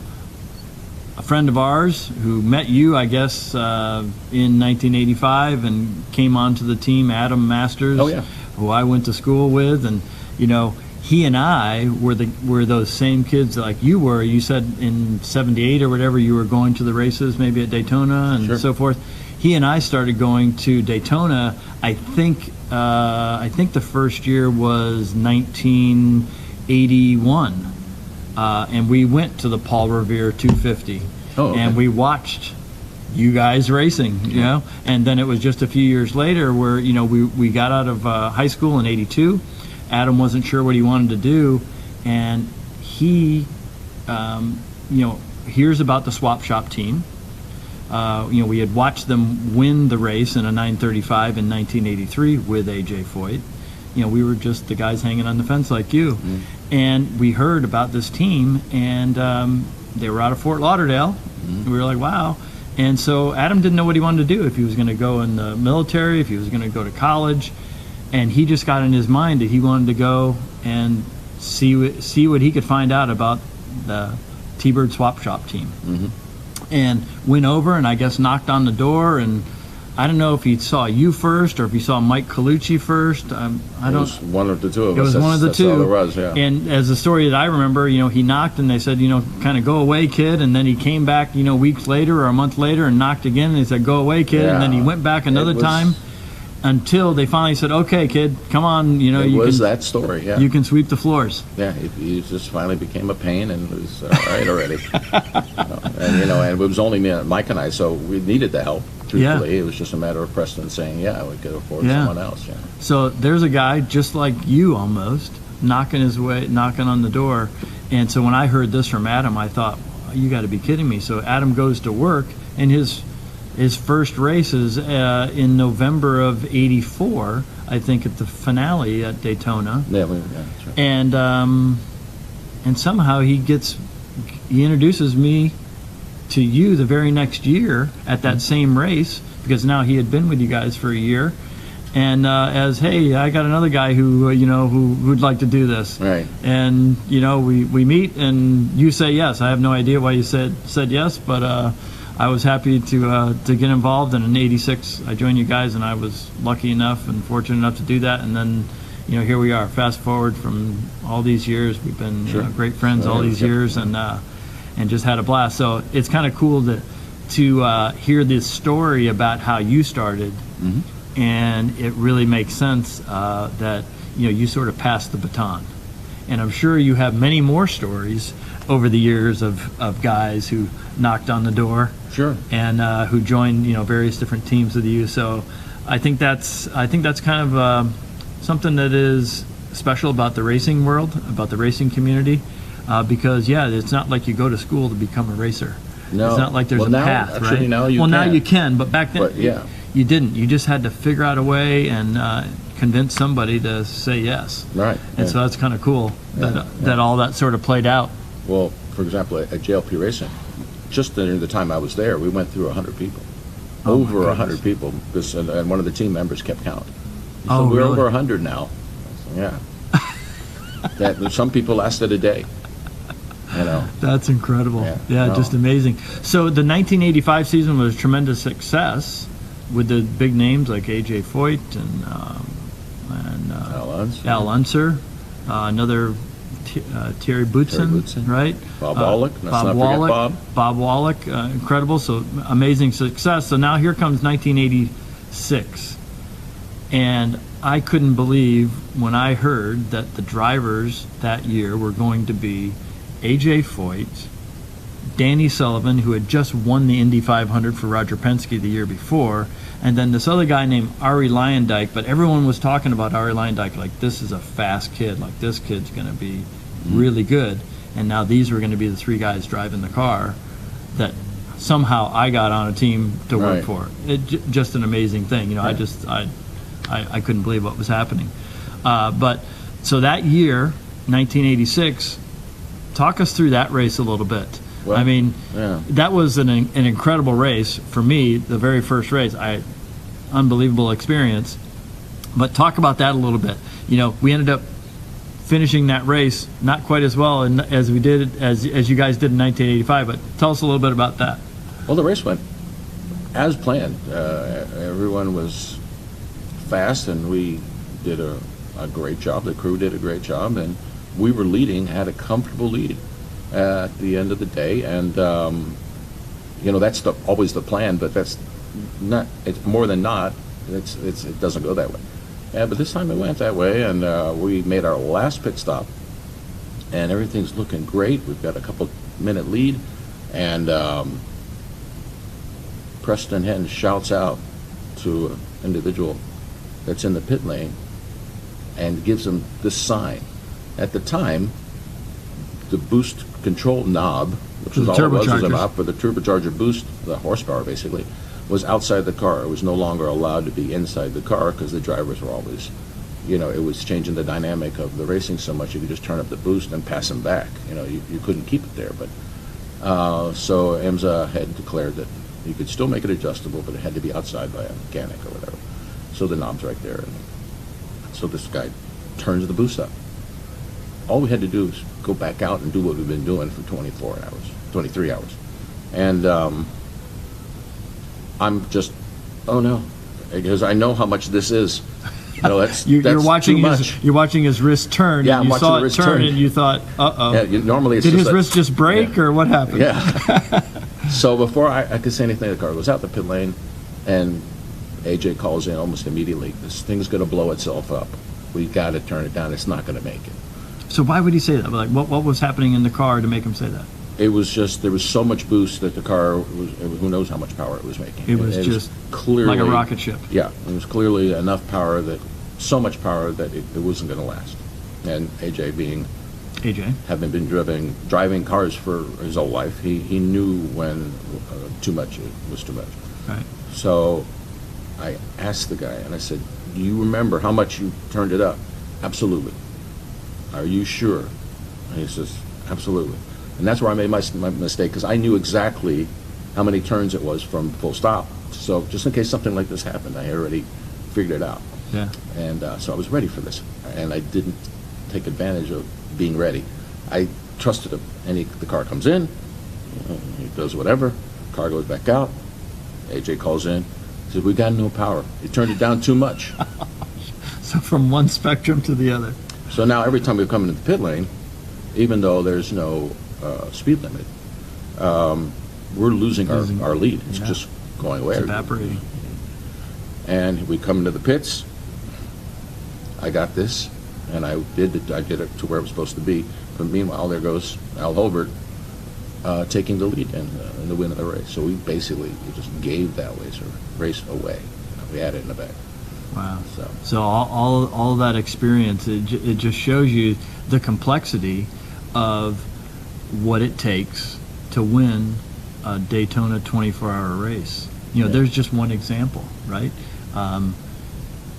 a friend of ours who met you, I guess, in 1985 and came onto the team, Adam Masters, who I went to school with, and you know, he and I were those same kids like you were. You said in '78 or whatever you were going to the races, maybe at Daytona and so forth. He and I started going to Daytona. I think the first year was 1981, and we went to the Paul Revere 250, and we watched you guys racing, you know. And then it was just a few years later where, you know, we got out of high school in '82. Adam wasn't sure what he wanted to do, and he, you know, hears about the swap shop team. You know, we had watched them win the race in a 935 in 1983 with A.J. Foyt. You know, we were just the guys hanging on the fence like you. And we heard about this team, and they were out of Fort Lauderdale. We were like, wow. And so Adam didn't know what he wanted to do, if he was going to go in the military, if he was going to go to college. And he just got in his mind that he wanted to go and see what he could find out about the T-Bird Swap Shop team. And went over and I guess knocked on the door, and I don't know if he saw you first or if he saw Mike Colucci first. I don't. It was one of the two of us. It was one of the two. That's all it was, yeah. And as the story that I remember, you know, he knocked and they said, you know, kind of go away, kid. And then he came back, you know, weeks later or a month later and knocked again, and they said, go away, kid. And then he went back another time until they finally said, okay, kid, come on, you know. It was that story, yeah. You can sweep the floors. Yeah, he just finally became a pain and was all right already. And, you know, and it was only me, Mike and I, so we needed the help, truthfully. It was just a matter of Preston saying, we could afford someone else. Yeah. So there's a guy just like you almost, knocking on the door. And so when I heard this from Adam, I thought, you got to be kidding me. So Adam goes to work, and his first race is in November of '84, I think, at the finale at Daytona. Yeah, that's right. And somehow he introduces me to you the very next year at that same race, because now he had been with you guys for a year, and as, hey, I got another guy who who'd like to do this, right? And you know, we meet and you say yes. I have no idea why you said yes, but I was happy to get involved, and in '86 I joined you guys, and I was lucky enough and fortunate enough to do that. And then, you know, here we are. Fast forward from all these years, we've been great friends all these years, and just had a blast. So it's kind of cool to hear this story about how you started, and it really makes sense that, you know, you sort of passed the baton. And I'm sure you have many more stories over the years of guys who knocked on the door, and who joined, you know, various different teams with you. So I think that's kind of something that is special about the racing world, about the racing community, because it's not like you go to school to become a racer. No. It's not like there's a path, actually, right? Now you well, can. now you can, but back then you didn't. You just had to figure out a way, and convince somebody to say yes. Right. And so that's kind of cool that all that sort of played out. Well, for example, at JLP Racing, just during the time I was there, we went through 100 people. Oh, my Over 100 goodness. people, because and one of the team members kept count. He Oh, said, we're really? over 100 now. I said, yeah. Some people lasted a day. You know. That's incredible. Yeah. No. Just amazing. So the 1985 season was a tremendous success with the big names like A.J. Foyt and Al Unser, another Terry Boutsen, right? Bob Wallach. Let's not forget Bob. Bob Wallach, incredible. So amazing success. So now here comes 1986. And I couldn't believe when I heard that the drivers that year were going to be A.J. Foyt, Danny Sullivan, who had just won the Indy 500 for Roger Penske the year before, and then this other guy named Arie Luyendyk. But everyone was talking about Arie Luyendyk like, this is a fast kid, like this kid's going to be really good. And now these were going to be the three guys driving the car that somehow I got on a team to work for. Just an amazing thing. You know, I couldn't believe what was happening. But so that year, 1986, talk us through that race a little bit. Well, I mean, that was an incredible race for me, the very first race. Unbelievable experience. But talk about that a little bit. You know, we ended up finishing that race not quite as well as we did, as you guys did in 1985, but tell us a little bit about that. Well, the race went as planned. Everyone was fast, and we did a great job. The crew did a great job, and we were leading, had a comfortable lead at the end of the day. And you know, that's always the plan, but that's not. It's more than not. It doesn't go that way. But this time it went that way, and we made our last pit stop, and everything's looking great. We've got a couple-minute lead, and Preston Henn shouts out to an individual that's in the pit lane and gives him this sign. At the time, the boost control knob, which is all it was a knob for the turbocharger boost, the horsepower basically, was outside the car. It was no longer allowed to be inside the car because the drivers were always, you know, it was changing the dynamic of the racing so much you could just turn up the boost and pass them back. You know, you couldn't keep it there. But so IMSA had declared that you could still make it adjustable, but it had to be outside by a mechanic or whatever. So the knob's right there. And so this guy turns the boost up. All we had to do is go back out and do what we've been doing for 23 hours. And I'm just, oh no, because I know how much this is. You know, that's you're watching too much. You're watching his wrist turn. Yeah, and you saw it turn, and you thought, uh-oh. Yeah, normally it's did just his wrist just break, or what happened? Yeah. So before I could say anything, the car goes out the pit lane, and AJ calls in almost immediately. This thing's going to blow itself up. We got to turn it down. It's not going to make it. So why would he say that? Like, what was happening in the car to make him say that? It was just, there was so much boost that the car was, who knows how much power it was making. It was just clearly like a rocket ship. Yeah, it was clearly enough power, that so much power that it wasn't going to last. And having been driving cars for his whole life, he knew when too much was too much. Right. So I asked the guy, and I said, do you remember how much you turned it up? Absolutely. Are you sure? And he says, absolutely. And that's where I made my mistake, because I knew exactly how many turns it was from full stop. So just in case something like this happened, I already figured it out. Yeah. And so I was ready for this. And I didn't take advantage of being ready. I trusted him. And the car comes in, he does whatever, car goes back out, AJ calls in, says, we got no power. You turned it down too much. So from one spectrum to the other. So now every time we come into the pit lane, even though there's no speed limit, we're losing our lead. It's just going away. It's evaporating. And we come into the pits. I got this, and I did it to where it was supposed to be. But meanwhile, there goes Al Holbert taking the lead in the win of the race. So we just gave that race away. We had it in the bag. Wow. So all that experience, it just shows you the complexity of what it takes to win a Daytona 24-hour race. You know, there's just one example, right?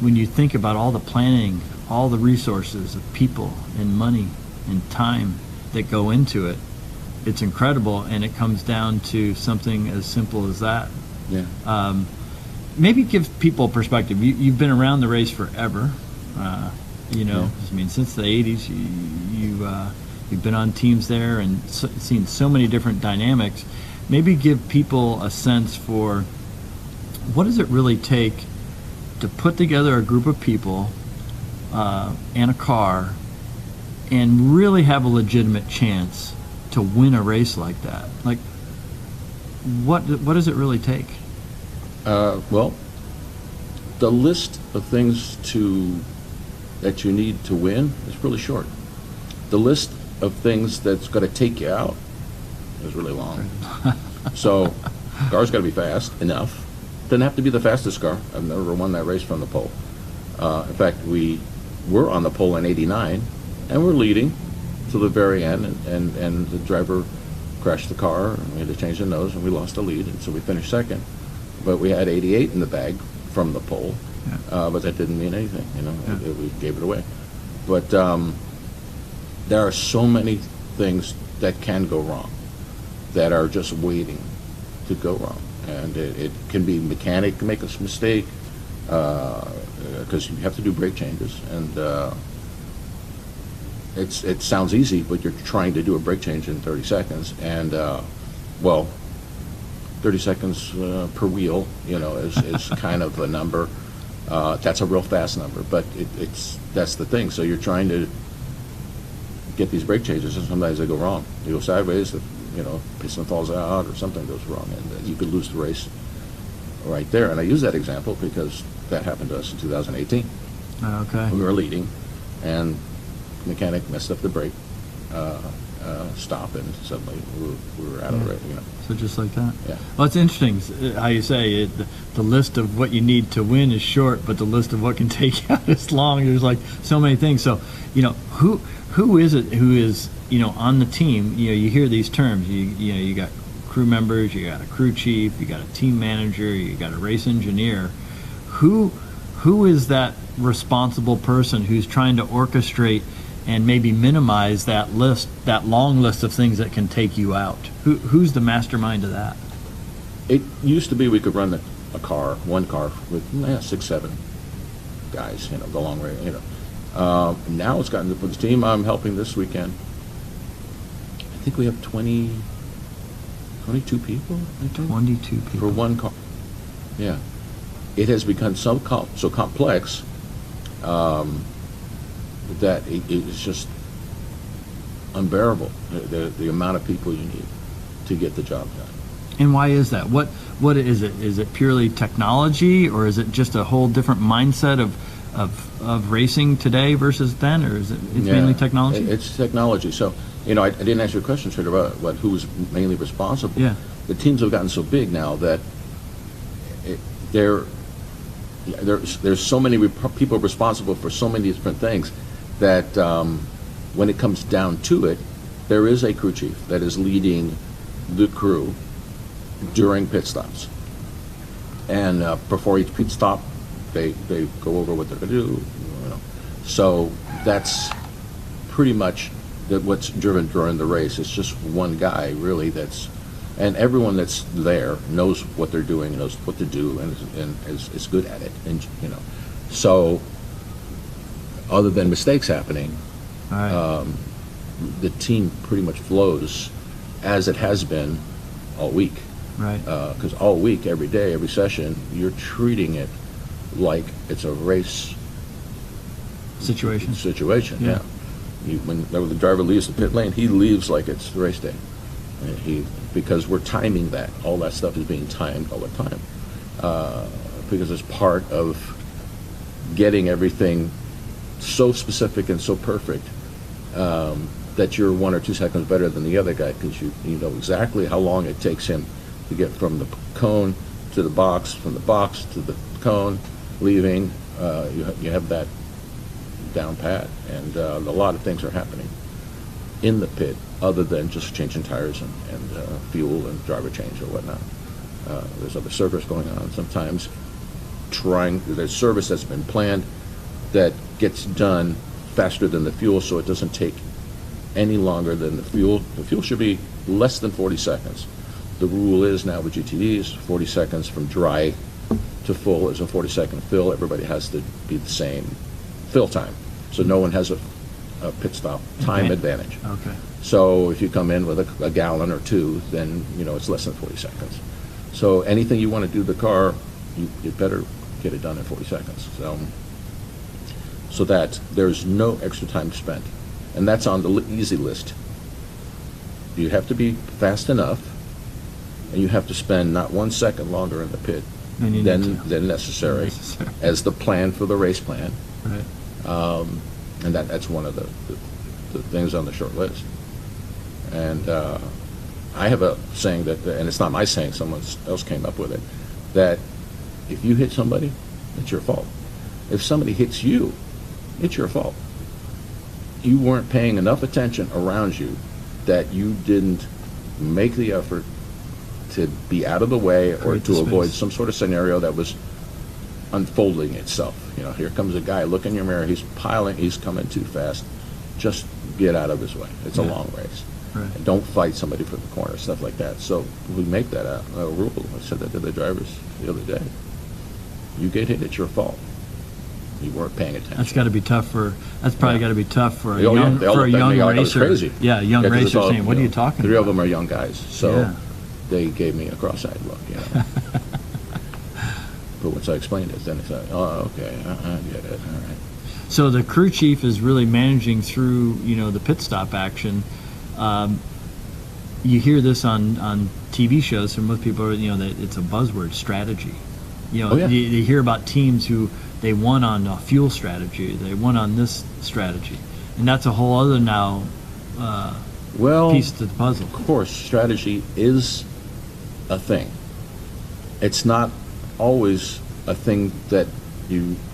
when you think about all the planning, all the resources of people and money and time that go into it, it's incredible, and it comes down to something as simple as that. Yeah. Maybe give people perspective. You've been around the race forever. You know, Yeah. I mean, since the 80s, you've been on teams there and seen so many different dynamics. Maybe give people a sense for what does it really take to put together a group of people and a car and really have a legitimate chance to win a race like that. Like, what does it really take? Well, the list of things that you need to win is really short. The list of things that's going to take you out is really long. So, car's got to be fast enough. Doesn't have to be the fastest car. I've never won that race from the pole. In fact, we were on the pole in '89, and we're leading to the very end, and the driver crashed the car, and we had to change the nose, and we lost the lead, and so we finished second. But we had 88 in the bag from the pole, but that didn't mean anything, you know. Yeah. We gave it away. But there are so many things that can go wrong that are just waiting to go wrong. And it can be mechanic make a mistake, because you have to do brake changes, and it sounds easy, but you're trying to do a brake change in 30 seconds, and 30 seconds per wheel, you know, is kind of a number. That's a real fast number, but that's the thing. So you're trying to get these brake changes, and sometimes they go wrong. They go sideways, you know, piston falls out, or something goes wrong, and you could lose the race right there. And I use that example because that happened to us in 2018. Okay. We were leading, and the mechanic messed up the brake stop, and suddenly we were out of the race, you know. So just like that. Yeah. Well, it's interesting how you say it. The list of what you need to win is short, but the list of what can take you out is long. There's like so many things. So, you know, who is it who is, you know, on the team? You know, you hear these terms. You know, you got crew members, you got a crew chief, you got a team manager, you got a race engineer. Who is that responsible person who's trying to orchestrate and maybe minimize that list, that long list of things that can take you out? Who's the mastermind of that? It used to be we could run one car with 6, 7 guys, you know, the long range, you know. Now it's gotten to the team I'm helping this weekend. I think we have 22 people, I think. 22 people. For one car. Yeah. It has become so complex that it's just unbearable, the amount of people you need to get the job done. And why is that? What is it? Is it purely technology, or is it just a whole different mindset of racing today versus then, or is it mainly technology? It's technology. So, you know, I didn't answer your question straight about who was mainly responsible. Yeah. The teams have gotten so big now that there's so many people responsible for so many different things that when it comes down to it, there is a crew chief that is leading the crew during pit stops. And before each pit stop, they go over what they're going to do. You know. So that's pretty much what's driven during the race. It's just one guy, really, and everyone that's there knows what they're doing, knows what to do, and is good at it. And, you know, so other than mistakes happening, All right. the team pretty much flows as it has been all week. Right. Because all week, every day, every session, you're treating it like it's a race Situation. Yeah. Whenever the driver leaves the pit lane, he leaves like it's the race day. Because we're timing that. All that stuff is being timed all the time. Because it's part of getting everything so specific and so perfect that you're 1 or 2 seconds better than the other guy, because you know exactly how long it takes him to get from the cone to the box, from the box to the cone, leaving. You have that down pat, and a lot of things are happening in the pit other than just changing tires and fuel and driver change or whatnot. There's other servers going on. Sometimes there's service that's been planned that gets done faster than the fuel, so it doesn't take any longer than the fuel. The fuel should be less than 40 seconds. The rule is now with GTDs, 40 seconds from dry to full is a 40-second fill. Everybody has to be the same fill time, so no one has a pit stop time advantage. Okay. So if you come in with a gallon or two, then it's less than 40 seconds. So anything you want to do to the car, you better get it done in 40 seconds. So that there's no extra time spent, and that's on the easy list. You have to be fast enough, and you have to spend not 1 second longer in the pit than necessary, as the plan for the race plan. Right. And that's one of the things on the short list. And I have a saying that, and it's not my saying, someone else came up with it, that if you hit somebody, it's your fault. If somebody hits you, it's your fault. You weren't paying enough attention around you, that you didn't make the effort to be out of the way or to avoid some sort of scenario that was unfolding itself. Here comes a guy, look in your mirror, he's coming too fast. Just get out of his way. It's a long race. Right. And don't fight somebody for the corner, stuff like that. So we make that a rule. I said that to the drivers the other day. You get hit, it's your fault. You weren't paying attention. That's got to be tough that's probably got to be tough for a Oh, yeah. young, They all looked at me like I was racer. crazy. Yeah, a young Yeah, 'cause racer it's all, saying, what are you talking about? Three of them are young guys, so Yeah. they gave me a cross-eyed look, But once I explained it, then they said, oh, okay, I get it, all right. So the crew chief is really managing through, the pit stop action. You hear this on TV shows from most people, that it's a buzzword, strategy. Oh, yeah. You hear about teams who they won on a fuel strategy, they won on this strategy, and that's a whole other now piece to the puzzle. Of course, strategy is a thing. It's not always a thing that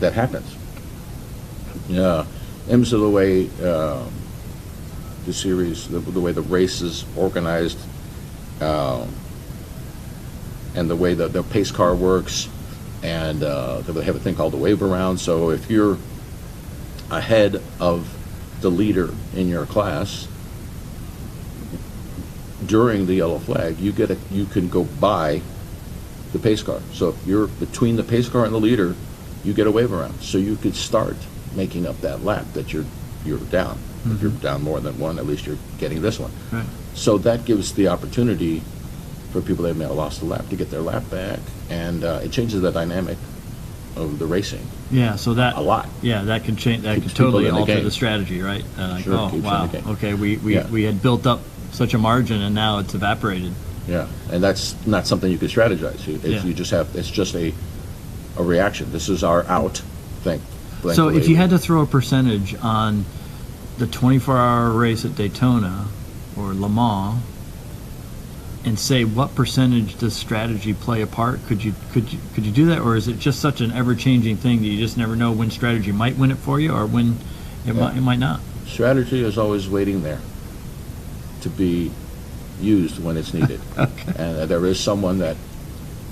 happens. Yeah, M's of the way the series, the way the race is organized, and the way the pace car works, and they have a thing called the wave around. So if you're ahead of the leader in your class during the yellow flag, you can go by the pace car. So if you're between the pace car and the leader, you get a wave around. So you could start making up that lap that you're down. Mm-hmm. If you're down more than one, at least you're getting this one. Right. So that gives the opportunity for people that may have lost a lap to get their lap back, and it changes the dynamic of the racing. Yeah, so that a lot. Yeah, that can change. That Keeps can totally people in the alter game. the strategy, right? Sure, oh keeps wow, in the game. okay, we Yeah. had built up such a margin, and now it's evaporated. Yeah, and that's not something you could strategize. Yeah. You just have, it's just a reaction. This is our out thing. So if you had to throw a percentage on the 24-hour race at Daytona or Le Mans, and say what percentage does strategy play a part, could you do that, or is it just such an ever-changing thing that you just never know when strategy might win it for you or when it might not? Strategy is always waiting there to be used when it's needed. Okay. And there is someone that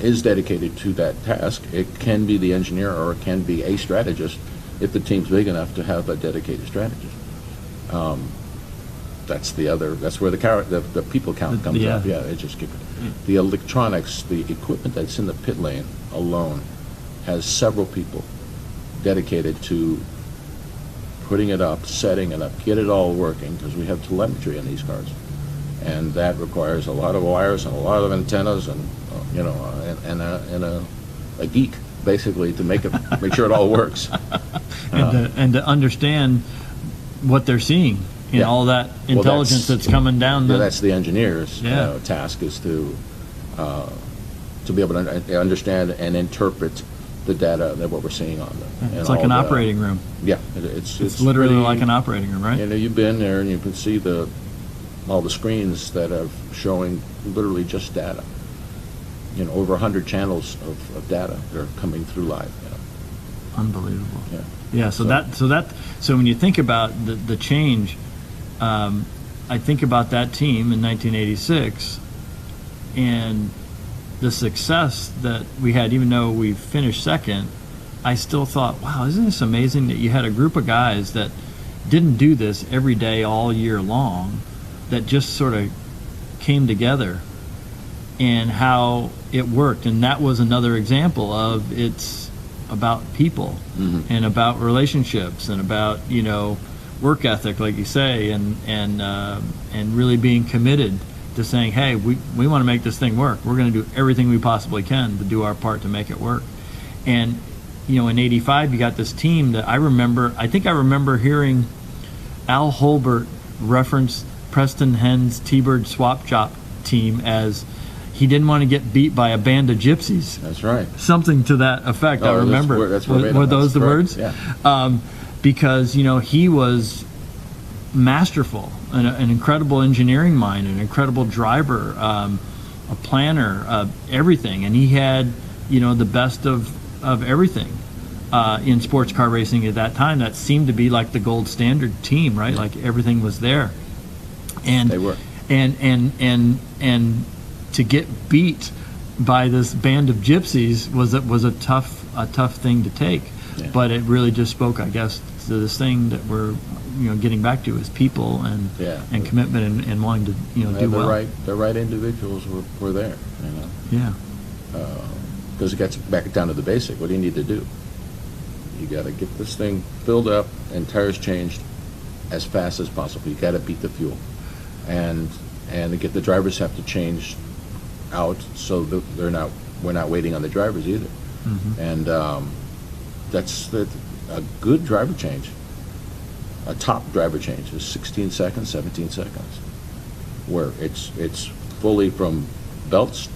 is dedicated to that task. It can be the engineer, or it can be a strategist if the team's big enough to have a dedicated strategist. That's where the people count comes up. Yeah, it just keep it. The electronics, the equipment that's in the pit lane alone has several people dedicated to putting it up, setting it up, get it all working, because we have telemetry in these cars. And that requires a lot of wires and a lot of antennas, and a geek basically to make sure it all works. And to understand what they're seeing in all that intelligence that's coming down. That's the engineer's Yeah. task, is to be able to understand and interpret the data that what we're seeing on them. It's like an operating room. Yeah, It's literally pretty, like an operating room, right? You've been there and you can see all the screens that are showing literally just data. Over 100 channels of data that are coming through live. Unbelievable. Yeah. Yeah. So when you think about the change, I think about that team in 1986, and the success that we had, even though we finished second, I still thought, wow, isn't this amazing that you had a group of guys that didn't do this every day all year long, that just sort of came together, and how it worked. And that was another example of, it's about people and about relationships and about, you know, work ethic, like you say, and really being committed to saying, hey, we want to make this thing work. We're going to do everything we possibly can to do our part to make it work. And, you know, in '85, you got this team that I think I remember hearing Al Holbert reference Preston Henn's T-Bird Swap Shop team as he didn't want to get beat by a band of gypsies. That's right. Something to that effect. I remember. Were those the words? Yeah. Because, you know, he was masterful, an incredible engineering mind, an incredible driver, a planner, everything. And he had, you know, the best of everything in sports car racing at that time. That seemed to be like the gold standard team, right? Like everything was there. And they were. And to get beat by this band of gypsies was a tough thing to take. Yeah. But it really just spoke, I guess, to this thing that we're, you know, getting back to, is people and commitment and wanting to, you know, do well. The right individuals were there, you know. Yeah. Because it gets back down to the basic. What do you need to do? You got to get this thing filled up and tires changed as fast as possible. You got to beat the fuel, and to get the drivers have to change out so that we're not waiting on the drivers either. And that's a good driver change. A top driver change is 16 seconds, 17 seconds, where it's fully from belts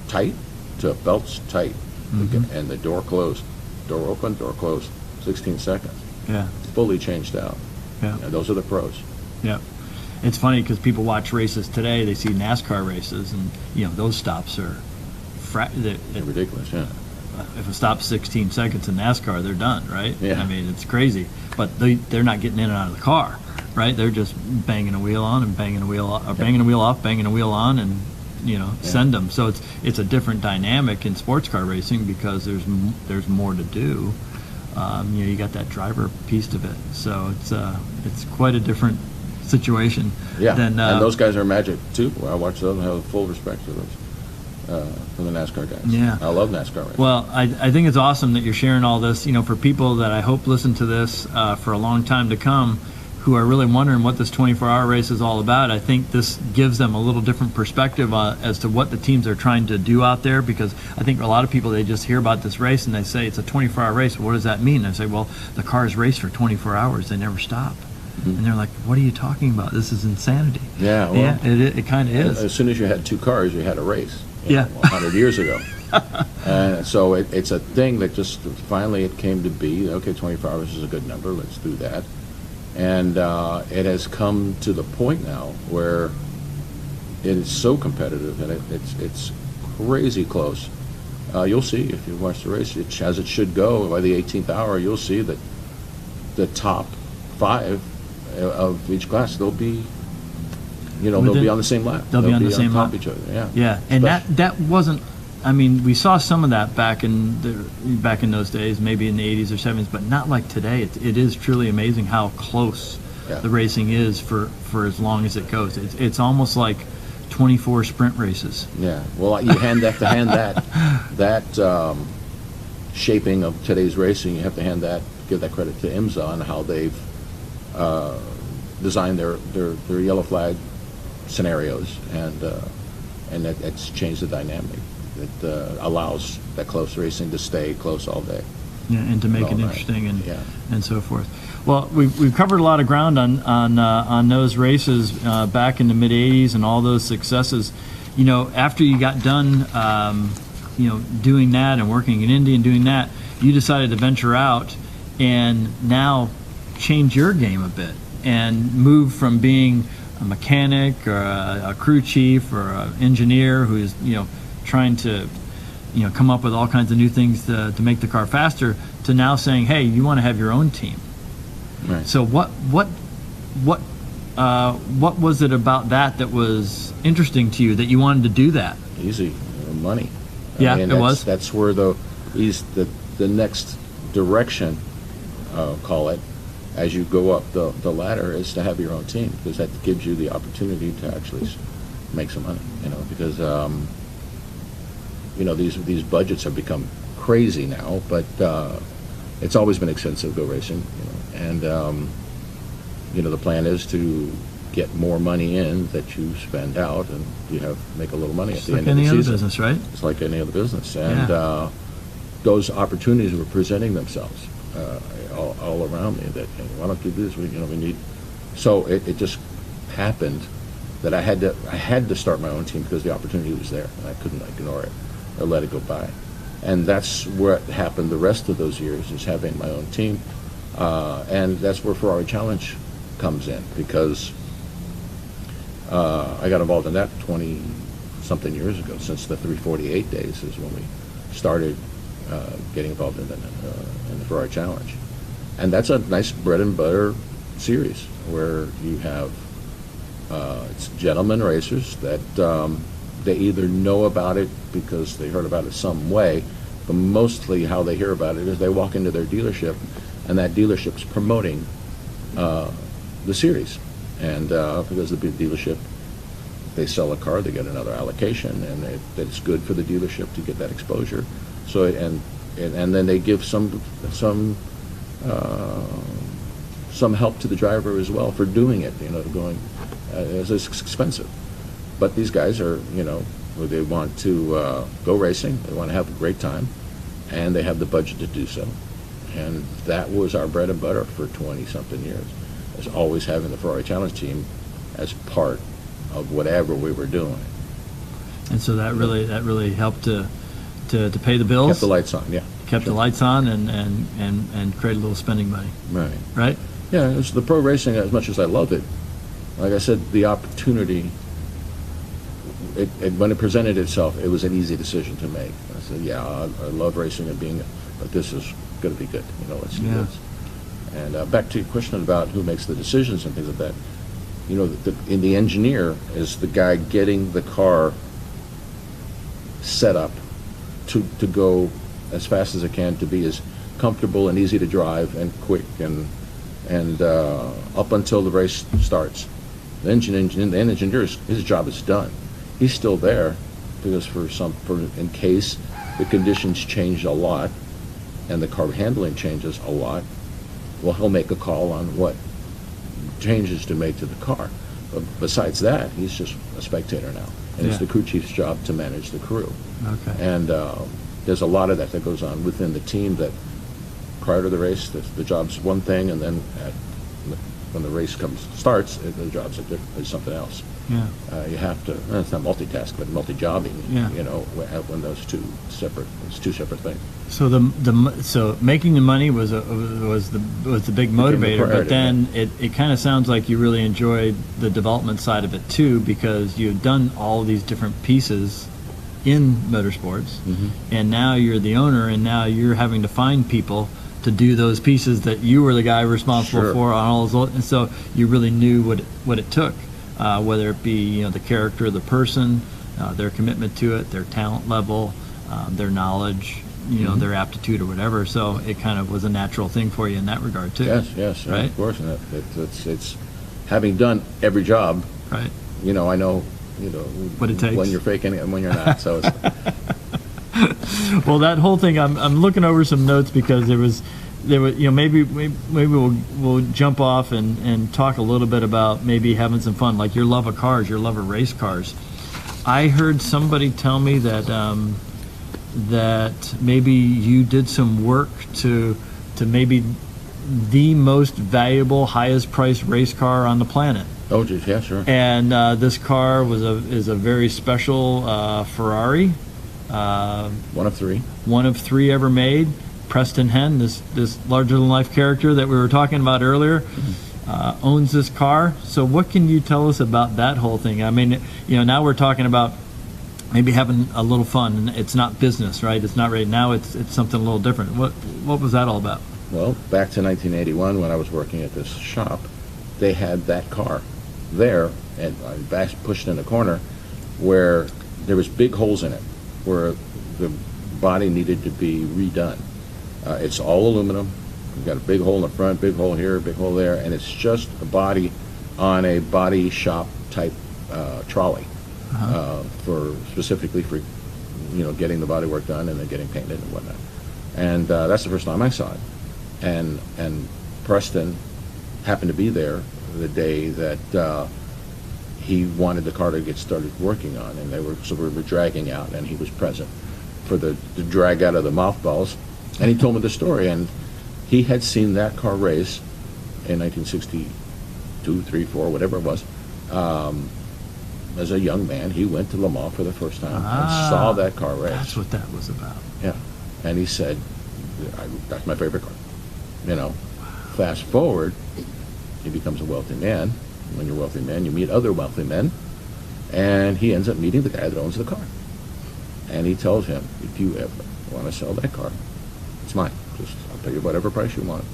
tight to belts tight, and the door closed, door open, door closed, 16 seconds. Yeah. Fully changed out. Yeah. And those are the pros. Yeah. It's funny because people watch races today, they see NASCAR races, and, you know, those stops are they're ridiculous, yeah. If a stop's 16 seconds in NASCAR, they're done, right? Yeah. I mean, it's crazy. But they're not getting in and out of the car, right? They're just banging a wheel on and banging a wheel off, or banging a wheel off, banging a wheel on, and, you know, send them. So it's a different dynamic in sports car racing because there's more to do. You know, you got that driver piece of it. So it's quite a different situation. Yeah, and those guys are magic too. I watch those and have full respect for those. From the NASCAR guys. Yeah. I love NASCAR racing. Well, I think it's awesome that you're sharing all this, you know, for people that I hope listen to this for a long time to come, who are really wondering what this 24-hour race is all about. I think this gives them a little different perspective as to what the teams are trying to do out there, because I think a lot of people, they just hear about this race and they say it's a 24-hour race. Well, what does that mean? And I say, well, the cars race for 24 hours. They never stop. And they're like, what are you talking about? This is insanity. Yeah, well, yeah, it kind of is. As soon as you had two cars, you had a race. Yeah. 100 years ago. And so it's a thing that just finally it came to be, okay, 24 hours is a good number, let's do that. And it has come to the point now where it is so competitive, and it's crazy close. You'll see if you watch the race, as it should go. By the 18th hour, you'll see that the top 5 of each class, they'll be, you know, they'll be on the same lap. They'll be on the same lap. Of each other. Yeah. Yeah, and that wasn't. I mean, we saw some of that back in those days, maybe in the 80s or 70s, but not like today. It is truly amazing how close the racing is for as long as it goes. It's almost like 24 sprint races. Yeah. Well, you have to hand that shaping of today's racing. You have to give that credit to IMSA on how they've designed their yellow flag scenarios, and it's changed the dynamic. It allows that close racing to stay close all day. Yeah, and to make it interesting and so forth. Well, we've covered a lot of ground on those races back in the mid '80s and all those successes. You know, after you got done, you know, doing that and working in Indy and doing that, you decided to venture out and now change your game a bit and move from being a mechanic or a crew chief or an engineer who's, you know, trying to, you know, come up with all kinds of new things to make the car faster, to now saying, hey, you want to have your own team. Right. So what was it about that was interesting to you that you wanted to do that? Easy. money. Yeah, it was. That's where the next direction, call it, as you go up the ladder, is to have your own team, because that gives you the opportunity to actually make some money. Because these budgets have become crazy now, but it's always been expensive to go racing. And the plan is to get more money in that you spend out, and you make a little money at the end of the season. It's like any other business, right? It's like any other business, and those opportunities were presenting themselves all around me. That, hey, why don't you do this? We need. So it just happened that I had to start my own team, because the opportunity was there, and I couldn't ignore it or let it go by. And that's what happened the rest of those years, is having my own team, and that's where Ferrari Challenge comes in, because I got involved in that 20-something years ago. Since the 348 days is when we started getting involved in the Ferrari Challenge. And that's a nice bread and butter series where you have it's gentlemen racers that they either know about it because they heard about it some way, but mostly how they hear about it is they walk into their dealership, and that dealership's promoting the series. And because the big dealership, they sell a car, they get another allocation, and it's good for the dealership to get that exposure. So and then they give some help to the driver as well for doing it. Going it's expensive, but these guys are they want to go racing, they want to have a great time, and they have the budget to do so. And that was our bread and butter for 20-something years, is always having the Ferrari Challenge team as part of whatever we were doing. And so that really helped to pay the bills. Kept the lights on, yeah. Kept the lights on and create a little spending money. Right. Right? Yeah, it was the pro racing. As much as I loved it, like I said, the opportunity, when it presented itself, it was an easy decision to make. I said, yeah, I love racing and but this is going to be good. Let's do this. And back to your question about who makes the decisions and things like that. In the engineer is the guy getting the car set up to go as fast as it can, to be as comfortable and easy to drive and quick and up until the race starts. The engineer, his job is done. He's still there because in case the conditions change a lot and the car handling changes a lot, well, he'll make a call on what changes to make to the car. But besides that, he's just a spectator now, and it's the crew chief's job to manage the crew. Okay. And there's a lot of that goes on within the team. That prior to the race, the job's one thing, and then when the race starts, the job's is something else. Yeah. You have to. It's not multitask, but multi-jobbing. Yeah. When those two separate things. So so making the money was the big motivator, but then it kind of sounds like you really enjoyed the development side of it too, because you've done all these different pieces in motorsports, and now you're the owner, and now you're having to find people to do those pieces that you were the guy responsible for on all those, and so you really knew what it took, whether it be the character of the person, their commitment to it, their talent level, their knowledge, their aptitude or whatever. So it kind of was a natural thing for you in that regard too. Yes, right? Of course. And it's having done every job. Right. I know what it takes when you're faking it and when you're not. So it's well, that whole thing, I'm looking over some notes because there was maybe we'll jump off and talk a little bit about maybe having some fun, like your love of cars, your love of race cars. I heard somebody tell me that that maybe you did some work to maybe the most valuable, highest priced race car on the planet. Oh, geez, yeah, sure. And this car is a very special Ferrari. One of three. One of three ever made. Preston Hen, this larger-than-life character that we were talking about earlier, owns this car. So what can you tell us about that whole thing? I mean, now we're talking about maybe having a little fun, and it's not business, right? It's not right now. It's something a little different. What was that all about? Well, back to 1981 when I was working at this shop, they had that car there, and I pushed in a corner where there was big holes in it, where the body needed to be redone. It's all aluminum. You've got a big hole in the front, big hole here, big hole there, and it's just a body on a body shop type trolley for specifically for getting the body work done and then getting painted and whatnot. And that's the first time I saw it. And Preston happened to be there the day that he wanted the car to get started working on, and we were dragging out, and he was present for the drag out of the mothballs, and he told me the story, and he had seen that car race in 1962, 3, 4, whatever it was. As a young man, he went to Le Mans for the first time and saw that car race. That's what that was about. Yeah, and he said, "That's my favorite car." Fast forward, he becomes a wealthy man. When you're a wealthy man, you meet other wealthy men, and he ends up meeting the guy that owns the car. And he tells him, "If you ever want to sell that car, it's mine. I'll pay you whatever price you want."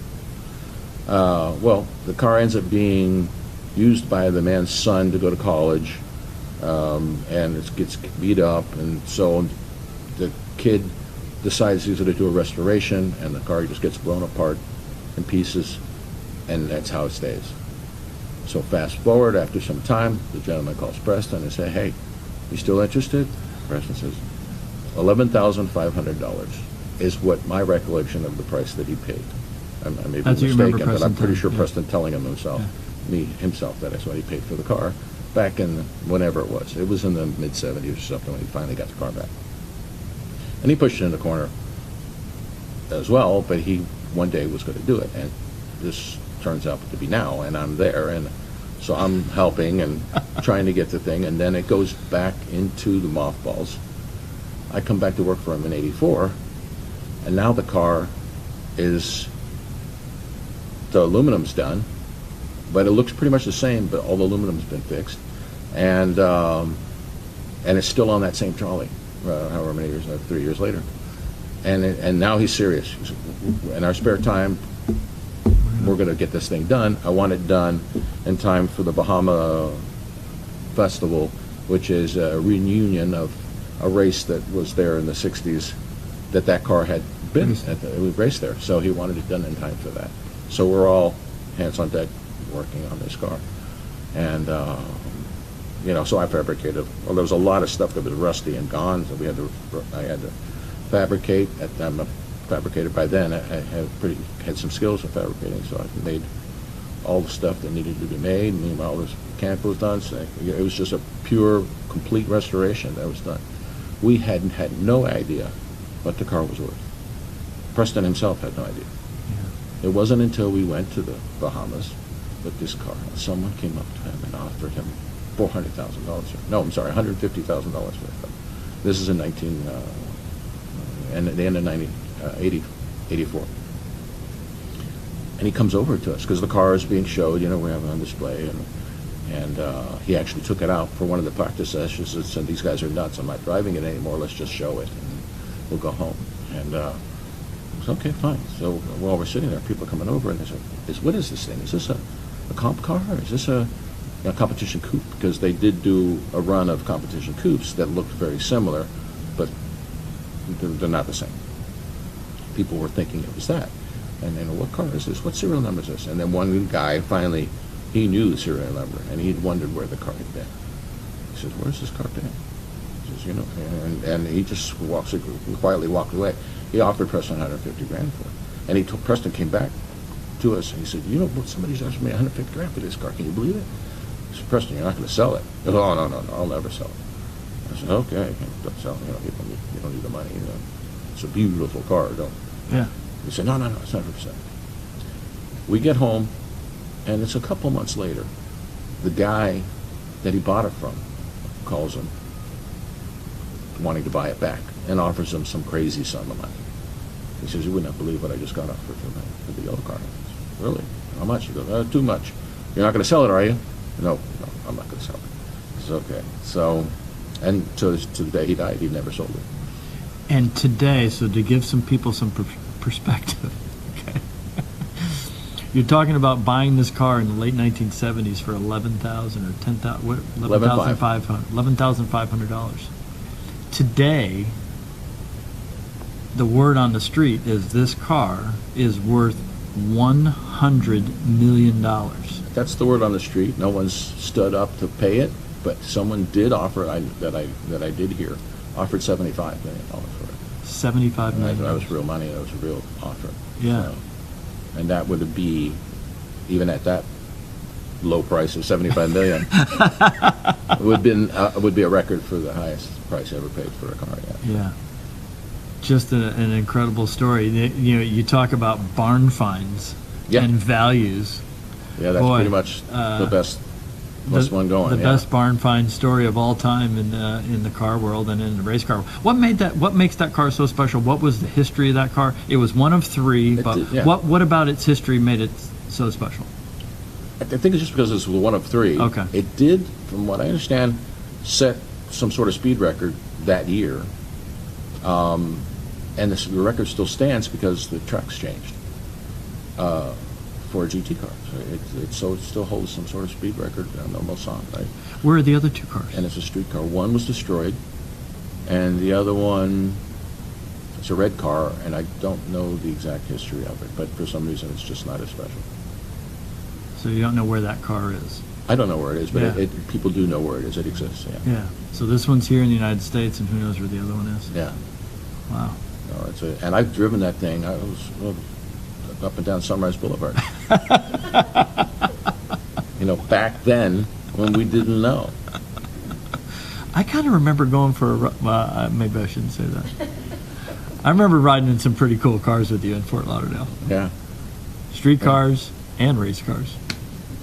Well, the car ends up being used by the man's son to go to college, and it gets beat up, and so the kid decides he's going to do a restoration, and the car just gets blown apart in pieces, and that's how it stays. So fast forward, after some time, the gentleman calls Preston and says, "Hey, you still interested?" Preston says, $11,500 is what my recollection of the price that he paid. I may be mistaken, but I'm pretty sure Preston telling him himself that that's what he paid for the car back in whenever it was. It was in the mid-'70s or something when he finally got the car back. And he pushed it in the corner as well, but he one day was going to do it, and this turns out to be now, and I'm there, and so I'm helping and trying to get the thing, and then it goes back into the mothballs. I come back to work for him in '84, and now the car the aluminum's done, but it looks pretty much the same, but all the aluminum's been fixed, and it's still on that same trolley, however many years, 3 years later, and now he's serious. In our spare time, we're going to get this thing done. I want it done in time for the Bahama Festival, which is a reunion of a race that was there in the '60s that car had been we raced there. So he wanted it done in time for that. So we're all hands on deck working on this car. And, so I fabricated. Well, there was a lot of stuff that was rusty and gone, so I had to fabricate. I'm a fabricator by then. I had some skills in fabricating, so I made all the stuff that needed to be made. Meanwhile, this mechanical was done. So it was just a pure, complete restoration that was done. We had no idea what the car was worth. Preston himself had no idea. Yeah. It wasn't until we went to the Bahamas with this car, someone came up to him and offered him $400,000. No, I'm sorry, $150,000 for it. This is in at the end of 84. And he comes over to us because the car is being showed. We have it on display, and he actually took it out for one of the practice sessions and said, "These guys are nuts. I'm not driving it anymore. Let's just show it, and we'll go home." And I said, "Okay, fine." So while we're sitting there, people are coming over, and they say, "What is this thing? Is this a comp car? Or is this a competition coupe?" Because they did do a run of competition coupes that looked very similar, but they're not the same. People were thinking it was that. And what car is this? What serial number is this? And then one guy finally, he knew the serial number, and he'd wondered where the car had been. He says, "Where's this car been?" He says, and he just quietly walked away. He offered Preston $150,000 for it. And Preston came back to us, and he said, "Somebody's asking me $150,000 for this car. Can you believe it?" I said, "Preston, you're not going to sell it." He goes, "Oh, no, I'll never sell it." I said, "Okay, don't sell it. You don't need the money. It's a beautiful car, don't." Yeah. He said, no, it's not for sale. We get home, and it's a couple months later. The guy that he bought it from calls him, wanting to buy it back, and offers him some crazy sum of money. He says, "You would not believe what I just got offered for the yellow car." I said, "Really? How much?" He goes, "Too much." "You're not going to sell it, are you?" No, I'm not going to sell it. I said, "Okay." So, and to the day he died, he never sold it. And today, so to give some people some perspective, okay, you're talking about buying this car in the late 1970s for $11,000 or $10,000, $11,500. today, the word on the street is this car is worth $100 million. That's the word on the street. No one's stood up to pay it, but someone did offer, that I did hear, offered $75 million for it. $75 million. That was real money. That was a real offer. Yeah. So, and that would be, even at that low price of $75 million, would be a record for the highest price ever paid for a car. Yeah. Yeah. Just an incredible story. You talk about barn finds and values. Yeah, that's pretty much the best one going. The best barn find story of all time in the car world and in the race car world. What makes that car so special? What was the history of that car? It was one of three, but what about its history made it so special? I think it's just because it's one of three. Okay. It did, from what I understand, set some sort of speed record that year. And the record still stands because the track's changed for a GT car. So it still holds some sort of speed record on the Mulsanne, right? Where are the other two cars? And it's a street car. One was destroyed, and the other one, it's a red car, and I don't know the exact history of it, but for some reason it's just not as special. So you don't know where that car is? I don't know where it is, but Yeah. people do know where it is. It exists, yeah. Yeah. So this one's here in the United States, and who knows where the other one is? Yeah. Wow. No, and I've driven that thing. I was up and down Sunrise Boulevard. Back then when we didn't know. I kind of remember going for maybe I shouldn't say that. I remember riding in some pretty cool cars with you in Fort Lauderdale. Yeah. Street cars and race cars.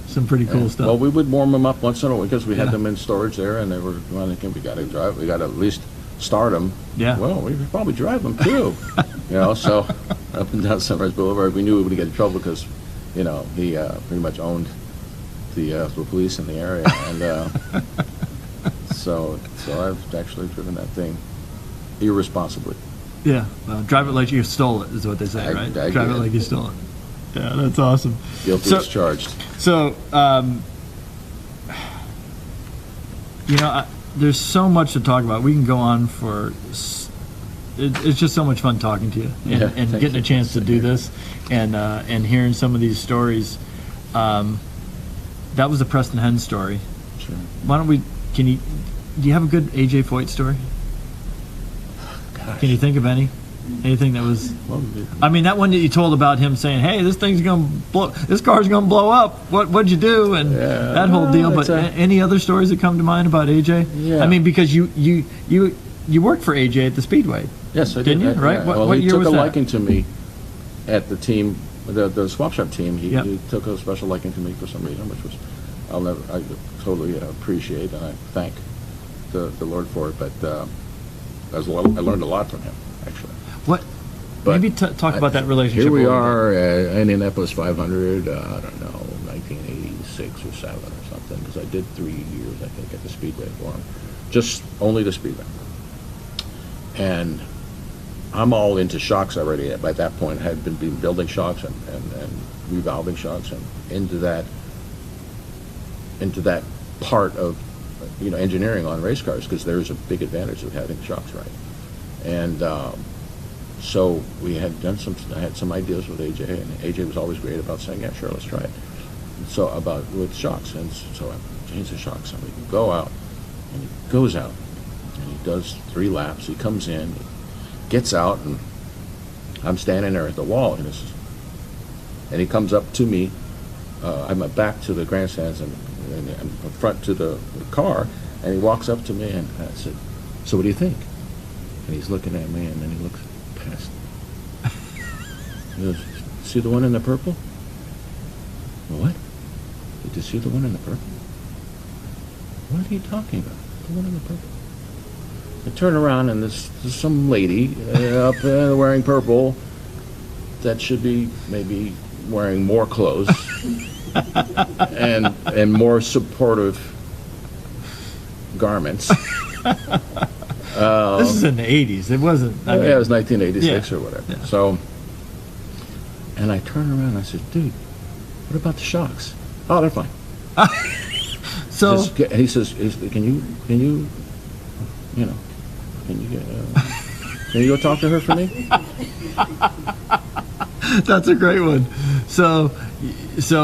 Some pretty cool stuff. Well, we would warm them up once in a while because we had them in storage there, and they were thinking we got to drive. We got to at least start them. Yeah. Well, we could probably drive them too. So up and down Sunrise Boulevard, we knew we would get in trouble because, he pretty much owned the police in the area, and so I've actually driven that thing irresponsibly. Yeah. Well, drive it like you stole it is what they say, right? I drive did. it like you stole it. Yeah, that's awesome. Guilty as charged. So, there's so much to talk about. We can go on for. It's just so much fun talking to you and getting a chance to do this and hearing some of these stories. That was the Preston Hen story. Sure. Why don't we? Do you have a good AJ Foyt story? Gosh. Can you think of any? Anything that was? I mean, that one that you told about him saying, "Hey, this car's gonna blow up. What'd you do?" And that whole deal. But any other stories that come to mind about AJ? Yeah. I mean, because you worked for AJ at the Speedway. Yes, I didn't did. you? Right? Yeah. What year was that? He took a liking to me at the team, the swap shop team. He took a special liking to me for some reason, which was I totally appreciate, and I thank the Lord for it. But I learned a lot from him, actually. What? Maybe talk about that relationship. Here we are at Indianapolis 500, I don't know, 1986 or 7 or something, because I did 3 years, I think, at the Speedway for him. Just only the Speedway. And I'm all into shocks already. By that point, I had been building shocks and revolving shocks and into that part of engineering on race cars, because there's a big advantage of having shocks right. And so we had I had some ideas with AJ, and AJ was always great about saying, yeah, sure, let's try it. So with shocks, and so I changed the shocks, and we can go out, and he goes out, and he does 3 laps, he comes in, he gets out, and I'm standing there at the wall, and he comes up to me, I'm back to the grandstands, and I'm front to the car, and he walks up to me, and I said, so what do you think? And he's looking at me, and then he looks past me. He goes, see the one in the purple? What? Did you see the one in the purple? What are you talking about? The one in the purple? I turn around, and there's some lady up there wearing purple that should be maybe wearing more clothes and more supportive garments. This is in the 80s. It wasn't. It was 1986 or whatever. Yeah. So, and I turn around and I said, dude, what about the shocks? Oh, they're fine. So he says, can you can you go talk to her for me? That's a great one. So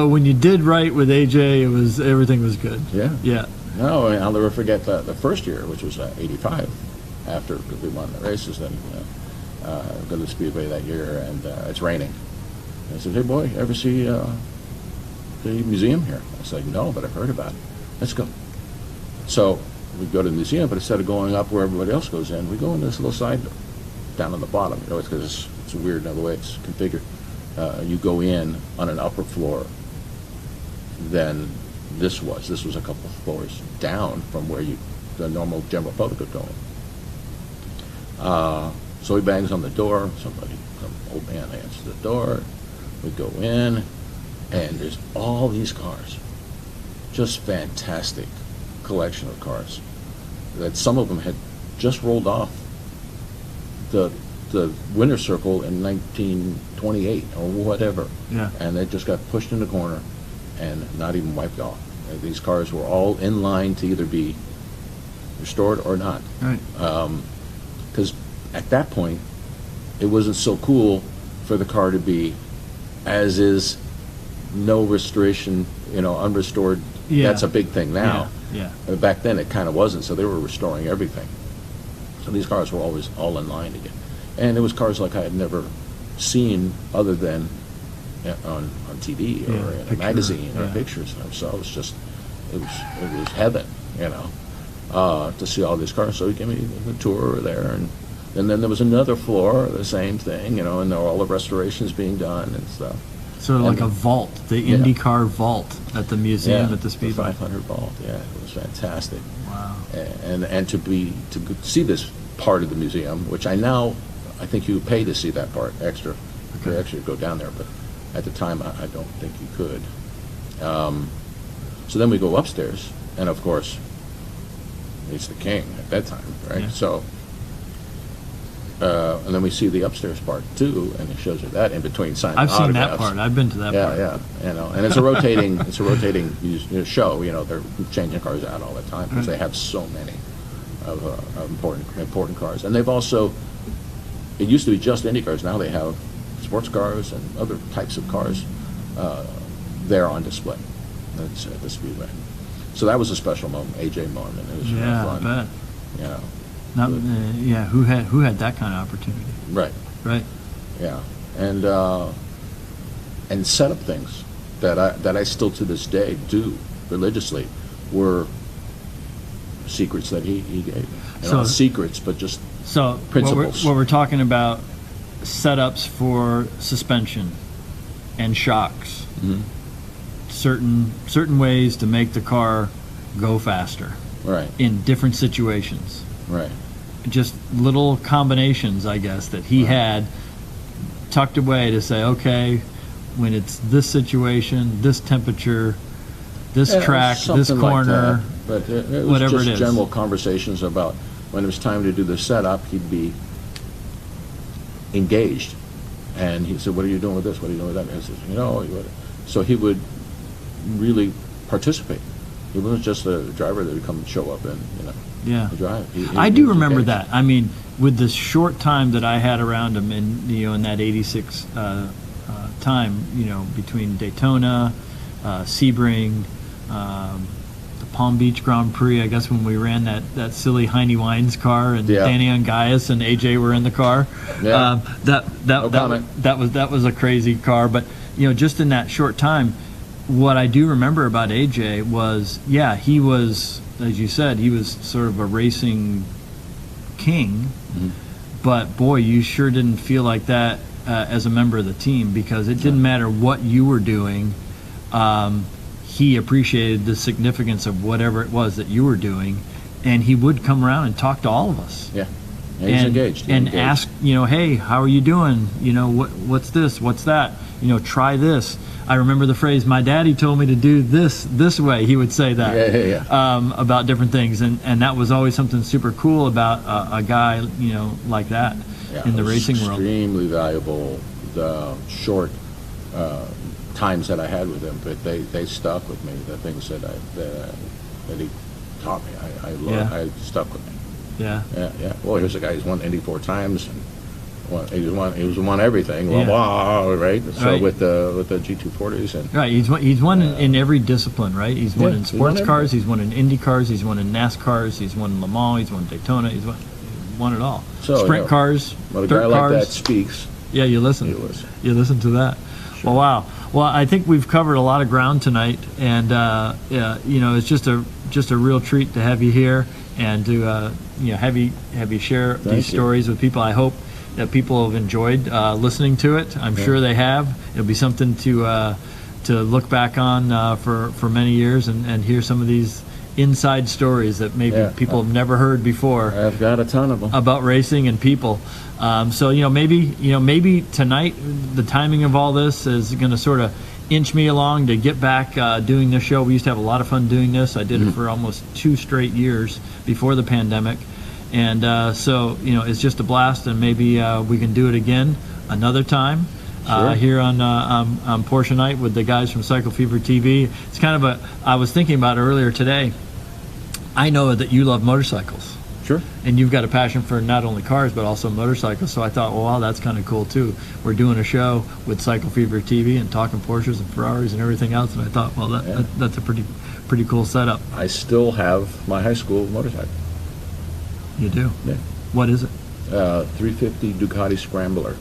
when you did right with AJ, everything was good. Yeah. Yeah. No, I'll never forget the first year, which was '85, after we won the races. Then go to the Speedway that year, and it's raining. And I said, "Hey, boy, ever see the museum here?" I said, "No, but I've heard about it. Let's go." So we go to the museum, but instead of going up where everybody else goes in, we go in this little side door down on the bottom. You know, it's because it's weird in the way it's configured. You go in on an upper floor than this was. This was a couple of floors down from where the normal general public would go in. So he bangs on the door. Some old man answers the door. We go in, and there's all these cars. Just fantastic collection of cars. That some of them had just rolled off the winner's circle in 1928 or whatever. Yeah. And they just got pushed in the corner and not even wiped off. These cars were all in line to either be restored or not. Right. Because at that point, it wasn't so cool for the car to be as is, no restoration, unrestored. Yeah. That's a big thing now. Yeah. Back then, it kind of wasn't, so they were restoring everything. So these cars were always all in line again. And it was cars like I had never seen other than on TV or in a magazine or pictures. So it was heaven, to see all these cars. So he gave me the tour there, and then there was another floor, the same thing, and there were all the restorations being done and stuff. So like a vault, the IndyCar vault at the museum at the Speedway. The 500 vault, yeah, it was fantastic. Wow. And to see this part of the museum, which I think you pay to see that part extra. You could actually go down there, but at the time I don't think you could. So then we go upstairs, and of course, he's the king at that time, right? Yeah. So, and then we see the upstairs part too, and it shows you that in between signing I've seen autographs. that part. I've been to that part. Yeah, and it's a rotating, show. They're changing cars out all the time because they have so many of important cars, and they've also. It used to be just Indy cars. Now they have sports cars and other types of cars there on display. That's at the Speedway. So that was a special moment, AJ moment. It was really fun. I bet. Who had that kind of opportunity? Right. Right. Yeah, and set up things that I still to this day do religiously were secrets that he gave me. Not secrets, but just principles. What we're talking about, setups for suspension and shocks. Mm-hmm. Certain ways to make the car go faster. Right. In different situations. Right. Just little combinations, I guess, that he had tucked away to say, okay, when it's this situation, this temperature, this track, this corner, like but it was whatever just it is. General conversations about when it was time to do the setup, he'd be engaged. And he said, what are you doing with this? What are you doing with that? And I said, so he would really participate. He wasn't just a driver that would come and show up and, drive. I do remember engaged. That. I mean, with the short time that I had around him in that 86 time, between Daytona, Sebring, the Palm Beach Grand Prix, I guess when we ran that silly Heine Wines car and Danny Ungaius and AJ were in the car. Yeah. That was a crazy car, but just in that short time, what I do remember about AJ was, he was, as you said, he was sort of a racing king, but boy, you sure didn't feel like that as a member of the team, because it didn't matter what you were doing. He appreciated the significance of whatever it was that you were doing, and he would come around and talk to all of us. Yeah, he's engaged. Ask, hey, how are you doing? What's this? What's that? Try this. I remember the phrase, my daddy told me to do this way. He would say that about different things, and that was always something super cool about a guy like that in the racing world. Extremely valuable. The short times that I had with him, but they stuck with me. The things that he taught me, I stuck with me. Yeah. Yeah. Well, here's a guy who's won Indy 4 times. And he won everything. Yeah. Wow, right? So Right. with the G240s and Right, he's won in every discipline, right? He's won Yeah, in he's sports won cars, he's won in Indy cars, he's won in NASCARs, he's won in Le Mans, he's won Daytona, he's won it all. So, Sprint cars, when a dirt guy like cars. that speaks, Yeah, you listen. you listen. You listen to that. Well, wow. Well, I think we've covered a lot of ground tonight, and yeah, it's just a real treat to have you here and to have you share these you. stories with people. I hope that people have enjoyed listening to it. I'm sure they have. It'll be something to look back on for many years and hear some of these inside stories that maybe people have never heard before. I've got a ton of them About racing and people. So maybe tonight the timing of all this is going to sort of inch me along to get back doing this show. We used to have a lot of fun doing this. I did it for almost 2 straight years before the pandemic, and so it's just a blast. And maybe we can do it again another time. Sure. Here on Porsche Night with the guys from Cycle Fever TV. It's kind of I was thinking about it earlier today. I know that you love motorcycles. Sure. And you've got a passion for not only cars but also motorcycles. So I thought, well, wow, that's kind of cool too. We're doing a show with Cycle Fever TV and talking Porsches and Ferraris and everything else. And I thought, well, that's a pretty cool setup. I still have my high school motorcycle. You do? Yeah. What is it? 350 Ducati Scrambler.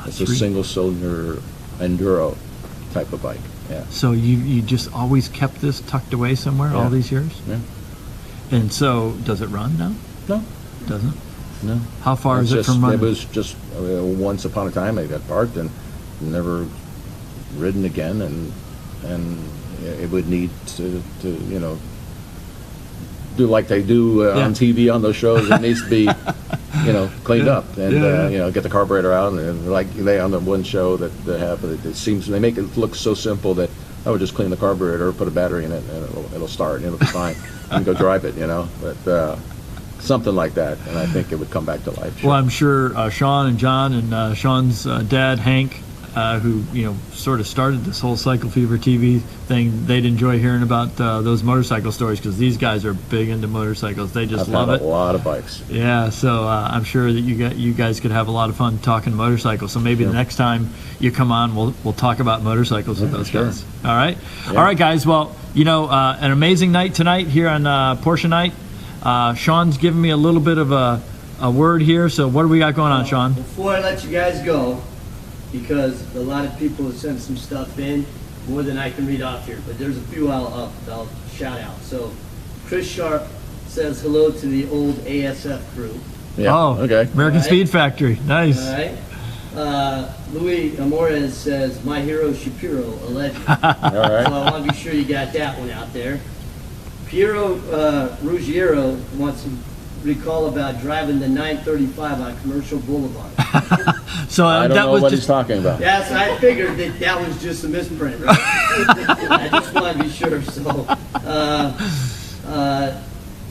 It's a single-cylinder enduro type of bike. Yeah. So you just always kept this tucked away somewhere all these years? Yeah. And so does it run now? No. Doesn't? No. How far is it just, from running? It was just once upon a time I got parked and never ridden again, and it would need to do like they do on TV on those shows. It needs to be cleaned up and get the carburetor out and like they on the one show that they have. It seems they make it look so simple that I would just clean the carburetor, put a battery in it, and it'll start and it'll be fine. You can go drive it, but something like that, and I think it would come back to life. Sure. Well, I'm sure Sean and John and Sean's dad, Hank, who sort of started this whole Cycle Fever TV thing, they'd enjoy hearing about those motorcycle stories because these guys are big into motorcycles. They just love it. I've had a lot of bikes. Yeah, so I'm sure that you guys could have a lot of fun talking motorcycles. So maybe the next time you come on, we'll talk about motorcycles with those guys. All right, all right, guys. Well, an amazing night tonight here on Porsche Night. Sean's giving me a little bit of a word here. So what do we got going on, Sean? Before I let you guys go, because a lot of people have sent some stuff in, more than I can read off here, but there's a few I'll shout out. So Chris Sharp says hello to the old ASF crew. Yeah. Oh, okay. American Speed Factory. Nice. All right. Louis Amores says, my hero Shapiro, a legend. All right. So I want to be sure you got that one out there. Piero Ruggiero wants to recall about driving the 935 on Commercial Boulevard. So I don't that know was what just he's talking about. Yes, I figured that was just a misprint, right? I just want to be sure. So,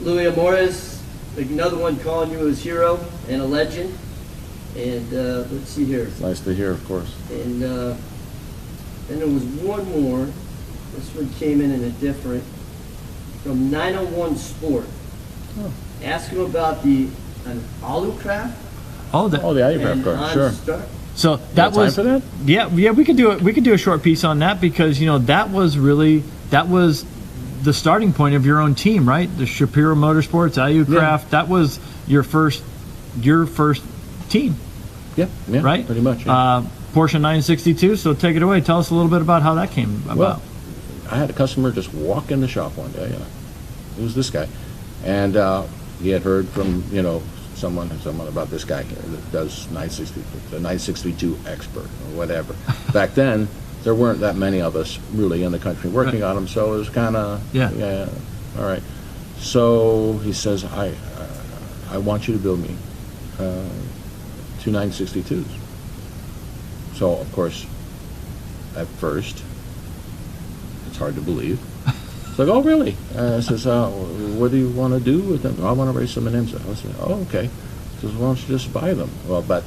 Louis Amores, another one calling you his hero and a legend. And let's see here. Nice to hear, of course. And then there was one more. This one came in a different. From 901 Sport. Oh. Ask him about an Alucraft. oh, the, Oh, the Alucraft car, sure. so that Got time was for that? yeah, we could do it. We could do a short piece on that because that was the starting point of your own team, right? The Shapiro Motorsports, Alucraft. That was your first team, Yeah, right? pretty much. Yeah. Porsche 962. So take it away. Tell us a little bit about how that came about. Well, I had a customer just walk in the shop one day. It was this guy, and he had heard from someone about this guy that does 960, the 962 expert or whatever. Back then, there weren't that many of us really in the country working on them, so it was kind of yeah. All right. So he says, I want you to build me 2 962s. So of course, at first, it's hard to believe. It's like, oh, really? I says, what do you want to do with them? I want to race them in IMSA. I said, oh, okay. He says, why don't you just buy them? Well, but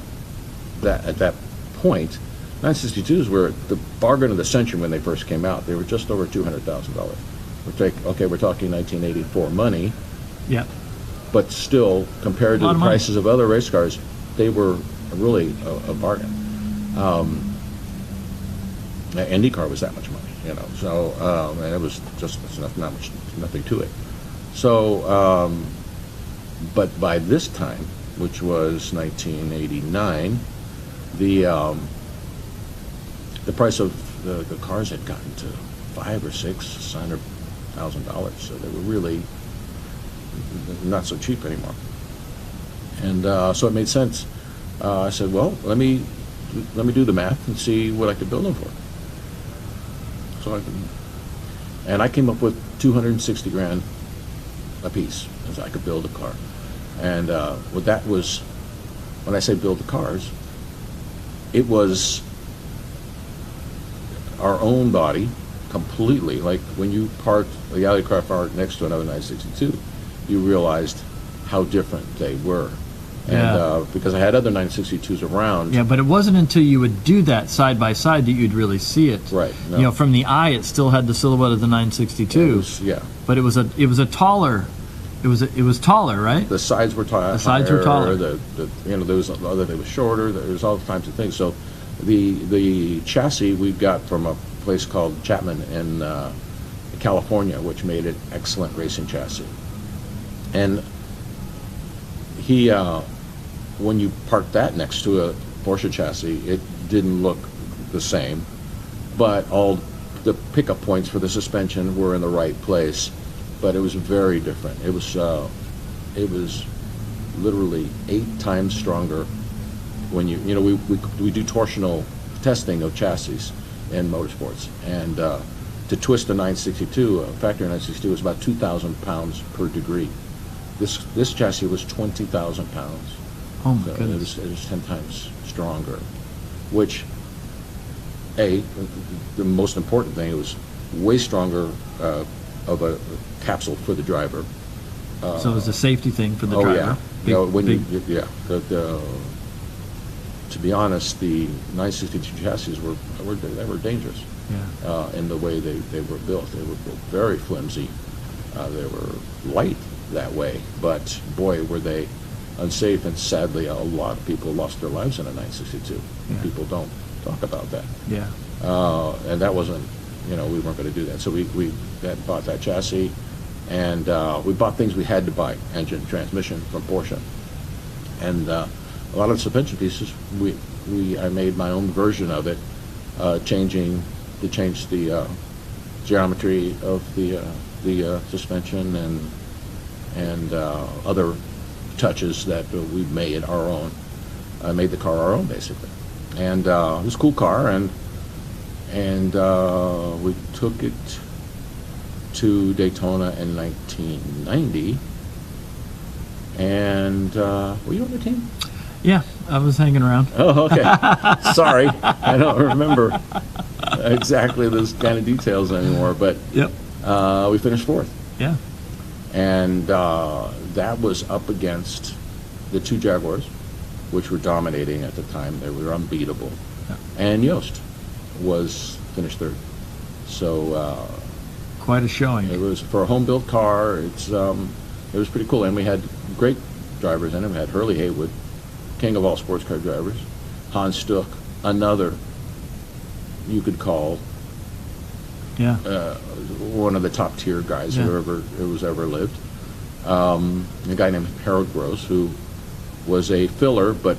at that point, 962s were the bargain of the century when they first came out. They were just over $200,000. We're talking 1984 money. Yeah. but still, compared to the prices of other race cars, they were really a bargain. The Indy car was that much money, you know. So and it was just nothing to it. So, but by this time, which was 1989, the price of the cars had gotten to $500,000 or $600,000, so they were really not so cheap anymore. And so it made sense. I said, well, let me do the math and see what I could build them for. So I came up with 260 grand a piece, as I could build a car. And what that was, when I say build the cars, it was our own body completely. Like when you parked the alley car parked next to another 962, you realized how different they were. And because I had other 962s around. Yeah, but it wasn't until you would do that side by side that you'd really see it. Right. No. You know, from the eye, it still had the silhouette of the 962. But it was a taller. It was taller, right? The sides were taller. The sides were taller. There was other. They were shorter. There was all kinds of things. So, the chassis we got from a place called Chapman in California, which made an excellent racing chassis. And he, when you parked that next to a Porsche chassis, it didn't look the same, but all the pickup points for the suspension were in the right place. But it was very different. It was literally 8 times stronger. When we do torsional testing of chassis in motorsports, and to twist a 962, a factory 962, is about 2,000 pounds per degree. This chassis was 20,000 pounds. Oh my So goodness! It was 10 times stronger, which the most important thing, it was way stronger of a capsule for the driver. So it was a safety thing for the driver. Yeah. To be honest, the 962 chassis were dangerous. Yeah. In the way they were built. They were built very flimsy. They were light that way, but boy, were they unsafe, and sadly a lot of people lost their lives in a 962. Yeah. People don't talk about that. Yeah. And that wasn't, we weren't going to do that. So we bought that chassis, and we bought things we had to buy, engine, transmission from Porsche. And a lot of the suspension pieces, I made my own version of it, change the geometry of the suspension and other touches that we made our own. I made the car our own, basically. And it was a cool car, and we took it to Daytona in 1990. And were you on the team? Yeah, I was hanging around. Oh, okay. Sorry, I don't remember exactly those kind of details anymore. But Yep. We finished 4th. Yeah. And that was up against the 2 Jaguars, which were dominating at the time. They were unbeatable. Yeah. And Yost was finished 3rd. So Quite a showing. it was, for a home-built car, it was pretty cool. And we had great drivers in it. We had Hurley Haywood, king of all sports car drivers. Hans Stuck, another, you could call Yeah. one of the top tier guys Yeah. who ever lived. A guy named Harold Gross, who was a filler but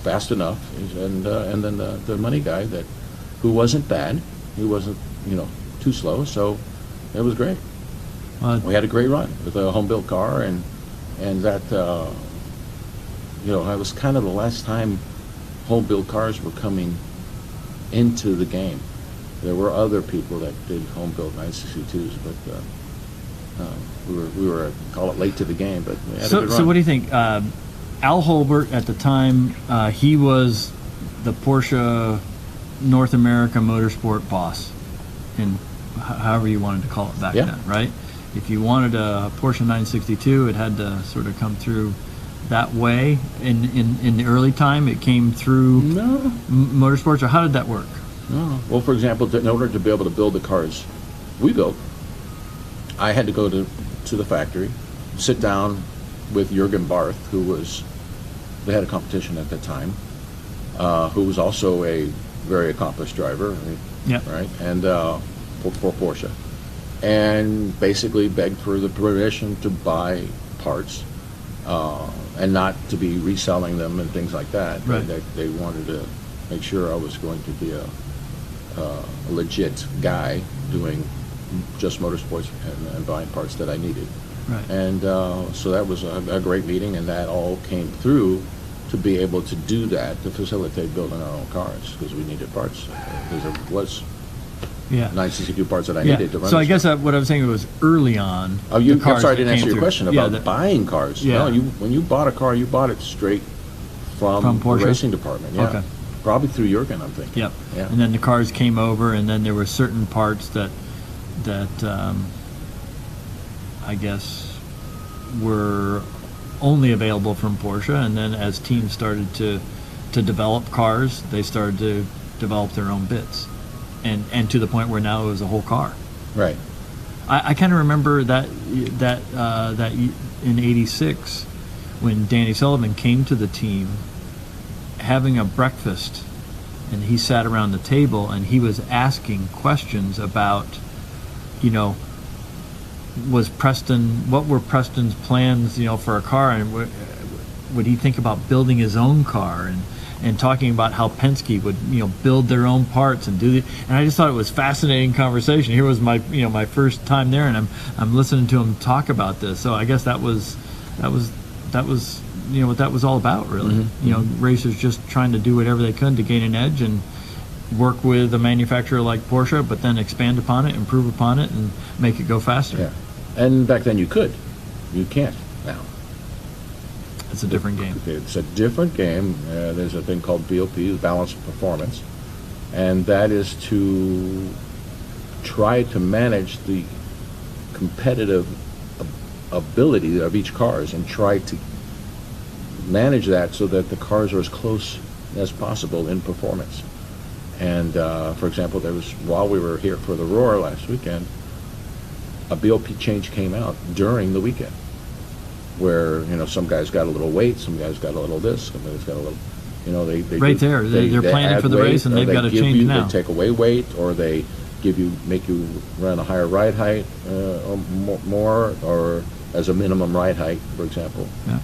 fast enough, and then the money guy who wasn't bad, he wasn't too slow, so it was great. We had a great run with a home built car, and that it was kind of the last time home built cars were coming into the game. There were other people that did home built 962s, but we were call it late to the game, but we had a good run. So what do you think? Al Holbert at the time, he was the Porsche North America Motorsport boss, and however you wanted to call it back then, right? If you wanted a Porsche 962, it had to sort of come through that way. In the early time, it came through motorsports, or how did that work? No. Well, for example, in order to be able to build the cars we built, I had to go to the factory, sit down with Jürgen Barth, they had a competition at the time, who was also a very accomplished driver, right? And for Porsche, and basically begged for the permission to buy parts, and not to be reselling them and things like that. Right. They wanted to make sure I was going to be a legit guy doing just motorsports and buying parts that I needed. Right. And so that was a great meeting, and that all came through to be able to do that, to facilitate building our own cars, because we needed parts. Because there was 962 parts that I needed to run. So I guess what I was saying was early on. Oh, I'm sorry, I didn't answer your question about buying cars. Yeah. No, when you bought a car, you bought it straight from the Porsche? racing department. Yeah. Okay. Probably through Jürgen, I'm thinking. Yep. Yeah. And then the cars came over, and then there were certain parts that I guess were only available from Porsche, and then as teams started to develop cars, they started to develop their own bits, and to the point where now it was a whole car. Right. I kind of remember that in '86 when Danny Sullivan came to the team, having a breakfast, and he sat around the table and he was asking questions about, what were Preston's plans, for a car, and would he think about building his own car, and talking about how Penske would, build their own parts and do and I just thought it was fascinating conversation. Here was my, my first time there, and I'm listening to him talk about this. So I guess that was what that was all about, really. Mm-hmm. Racers just trying to do whatever they could to gain an edge and work with a manufacturer like Porsche, but then expand upon it, improve upon it, and make it go faster. Yeah. And back then you could. You can't now. It's a different game. It's a different game. There's a thing called BOP, balanced performance, and that is to try to manage the competitive ability of each cars and try to manage that so that the cars are as close as possible in performance. And for example, while we were here for the Roar last weekend, a BOP change came out during the weekend, where some guys got a little weight, some guys got a little this, some guys got a little, they're planning for the race and they've got to change now. They take away weight, or they make you run a higher ride height, or more, or as a minimum ride height, for example. Yeah.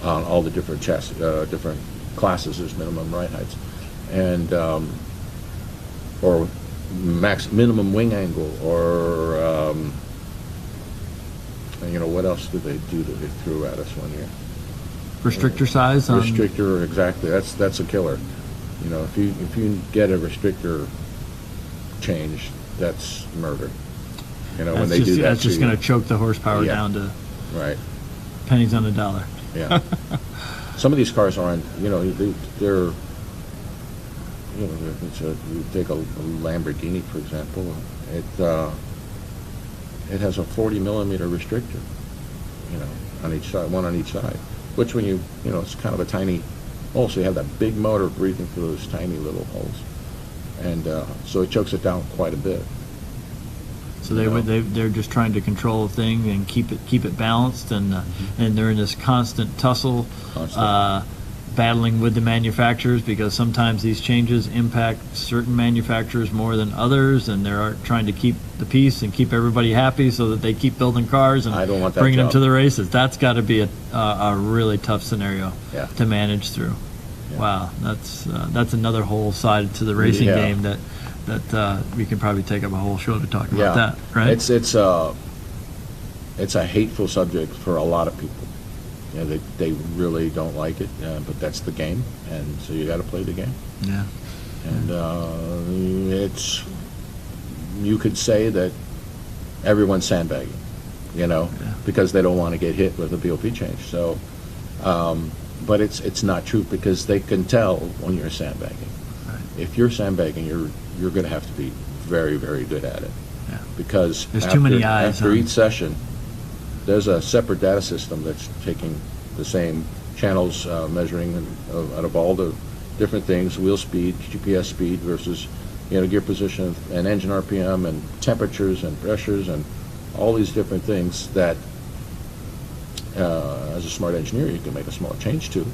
On all the different different classes, there's minimum ride heights, and or minimum wing angle, or what else did they do that they threw at us one year? Restrictor size. Restrictor, exactly. That's a killer. If you get a restrictor change, that's murder. When they do that, that's just going to choke the horsepower down to pennies on the dollar. Yeah. Some of these cars aren't. They're. You take a Lamborghini, for example. It has a 40 millimeter restrictor, on each side, one on each side. Which when it's kind of a tiny hole, so you have that big motor breathing through those tiny little holes, and so it chokes it down quite a bit. So they're just trying to control a thing and keep it balanced, and they're in this constant tussle. Battling with the manufacturers, because sometimes these changes impact certain manufacturers more than others, and they're trying to keep the peace and keep everybody happy so that they keep building cars and bringing them to the races. That's got to be a really tough scenario to manage through. Yeah. Wow, that's another whole side to the racing game that we can probably take up a whole show to talk about that. Right? It's a hateful subject for a lot of people. They really don't like it, but that's the game, and so you got to play the game. Yeah. And you could say that everyone's sandbagging, because they don't want to get hit with a BOP change. So, but it's not true, because they can tell when you're sandbagging. Right. If you're sandbagging, you're going to have to be very, very good at it. Yeah. Because there's too many eyes after each session, there's a separate data system that's taking the same channels, measuring out of all the different things: wheel speed, GPS speed versus gear position and engine RPM and temperatures and pressures and all these different things that as a smart engineer, you can make a small change to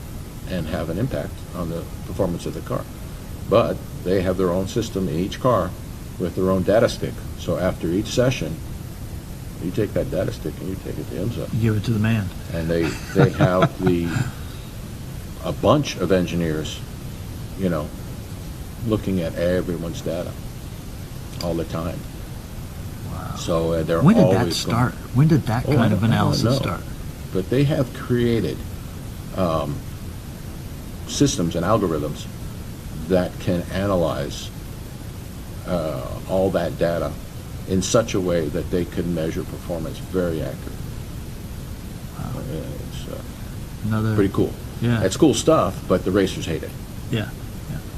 and have an impact on the performance of the car. But they have their own system in each car with their own data stick. So after each session, you take that data stick and you take it to IMSA. You give it to the man. And they have a bunch of engineers, you know, looking at everyone's data all the time. Wow. So they're When did always that start? When did that kind of analysis start? But they have created systems and algorithms that can analyze all that data in such a way that they can measure performance very accurate. Wow. It's Another pretty cool. Yeah. It's cool stuff, but the racers hate it. Yeah.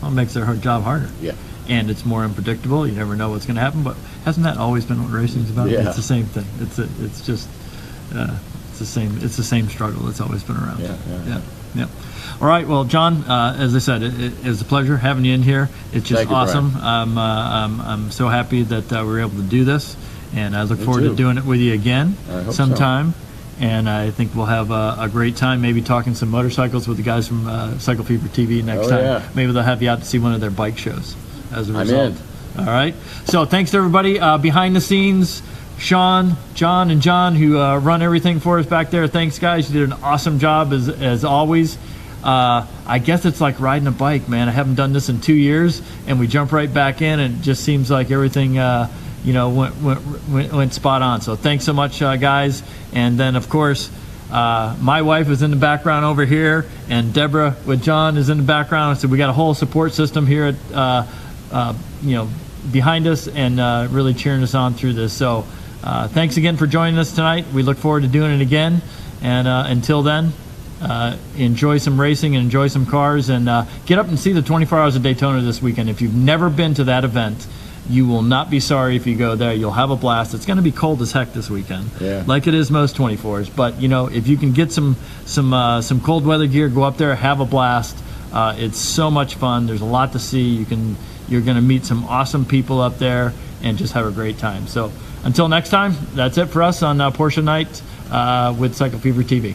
Well, it makes their job harder. Yeah. And it's more unpredictable. You never know what's going to happen. But hasn't that always been what racing's about? Yeah. It's the same thing. It's just it's the same. It's the same struggle that's always been around. Yeah. All right. Well, John, as I said, it was a pleasure having you in here. It's just Thank you, awesome. I'm so happy that we were able to do this, and I look forward to doing it with you again I hope sometime. And I think we'll have a great time, maybe talking some motorcycles with the guys from Cycle Fever TV next time. Yeah. Maybe they'll have you out to see one of their bike shows as a I'm result. in. All right. So thanks to everybody behind the scenes. Sean, John, and John, who run everything for us back there. Thanks, guys. You did an awesome job as always. I guess it's like riding a bike, man. I haven't done this in 2 years, and we jump right back in, and it just seems like everything went spot on. So thanks so much, guys. And then, of course, my wife is in the background over here, and Deborah with John is in the background. So we got a whole support system here at behind us and really cheering us on through this. So thanks again for joining us tonight. We look forward to doing it again. And until then, enjoy some racing and enjoy some cars, and get up and see the 24 Hours of Daytona this weekend. If you've never been to that event, you will not be sorry if you go there. You'll have a blast. It's going to be cold as heck this weekend, like it is most 24s. But if you can get some cold weather gear, go up there, have a blast. It's so much fun. There's a lot to see. You're going to meet some awesome people up there and just have a great time. So until next time, that's it for us on Porsche Night with Cycle Fever TV.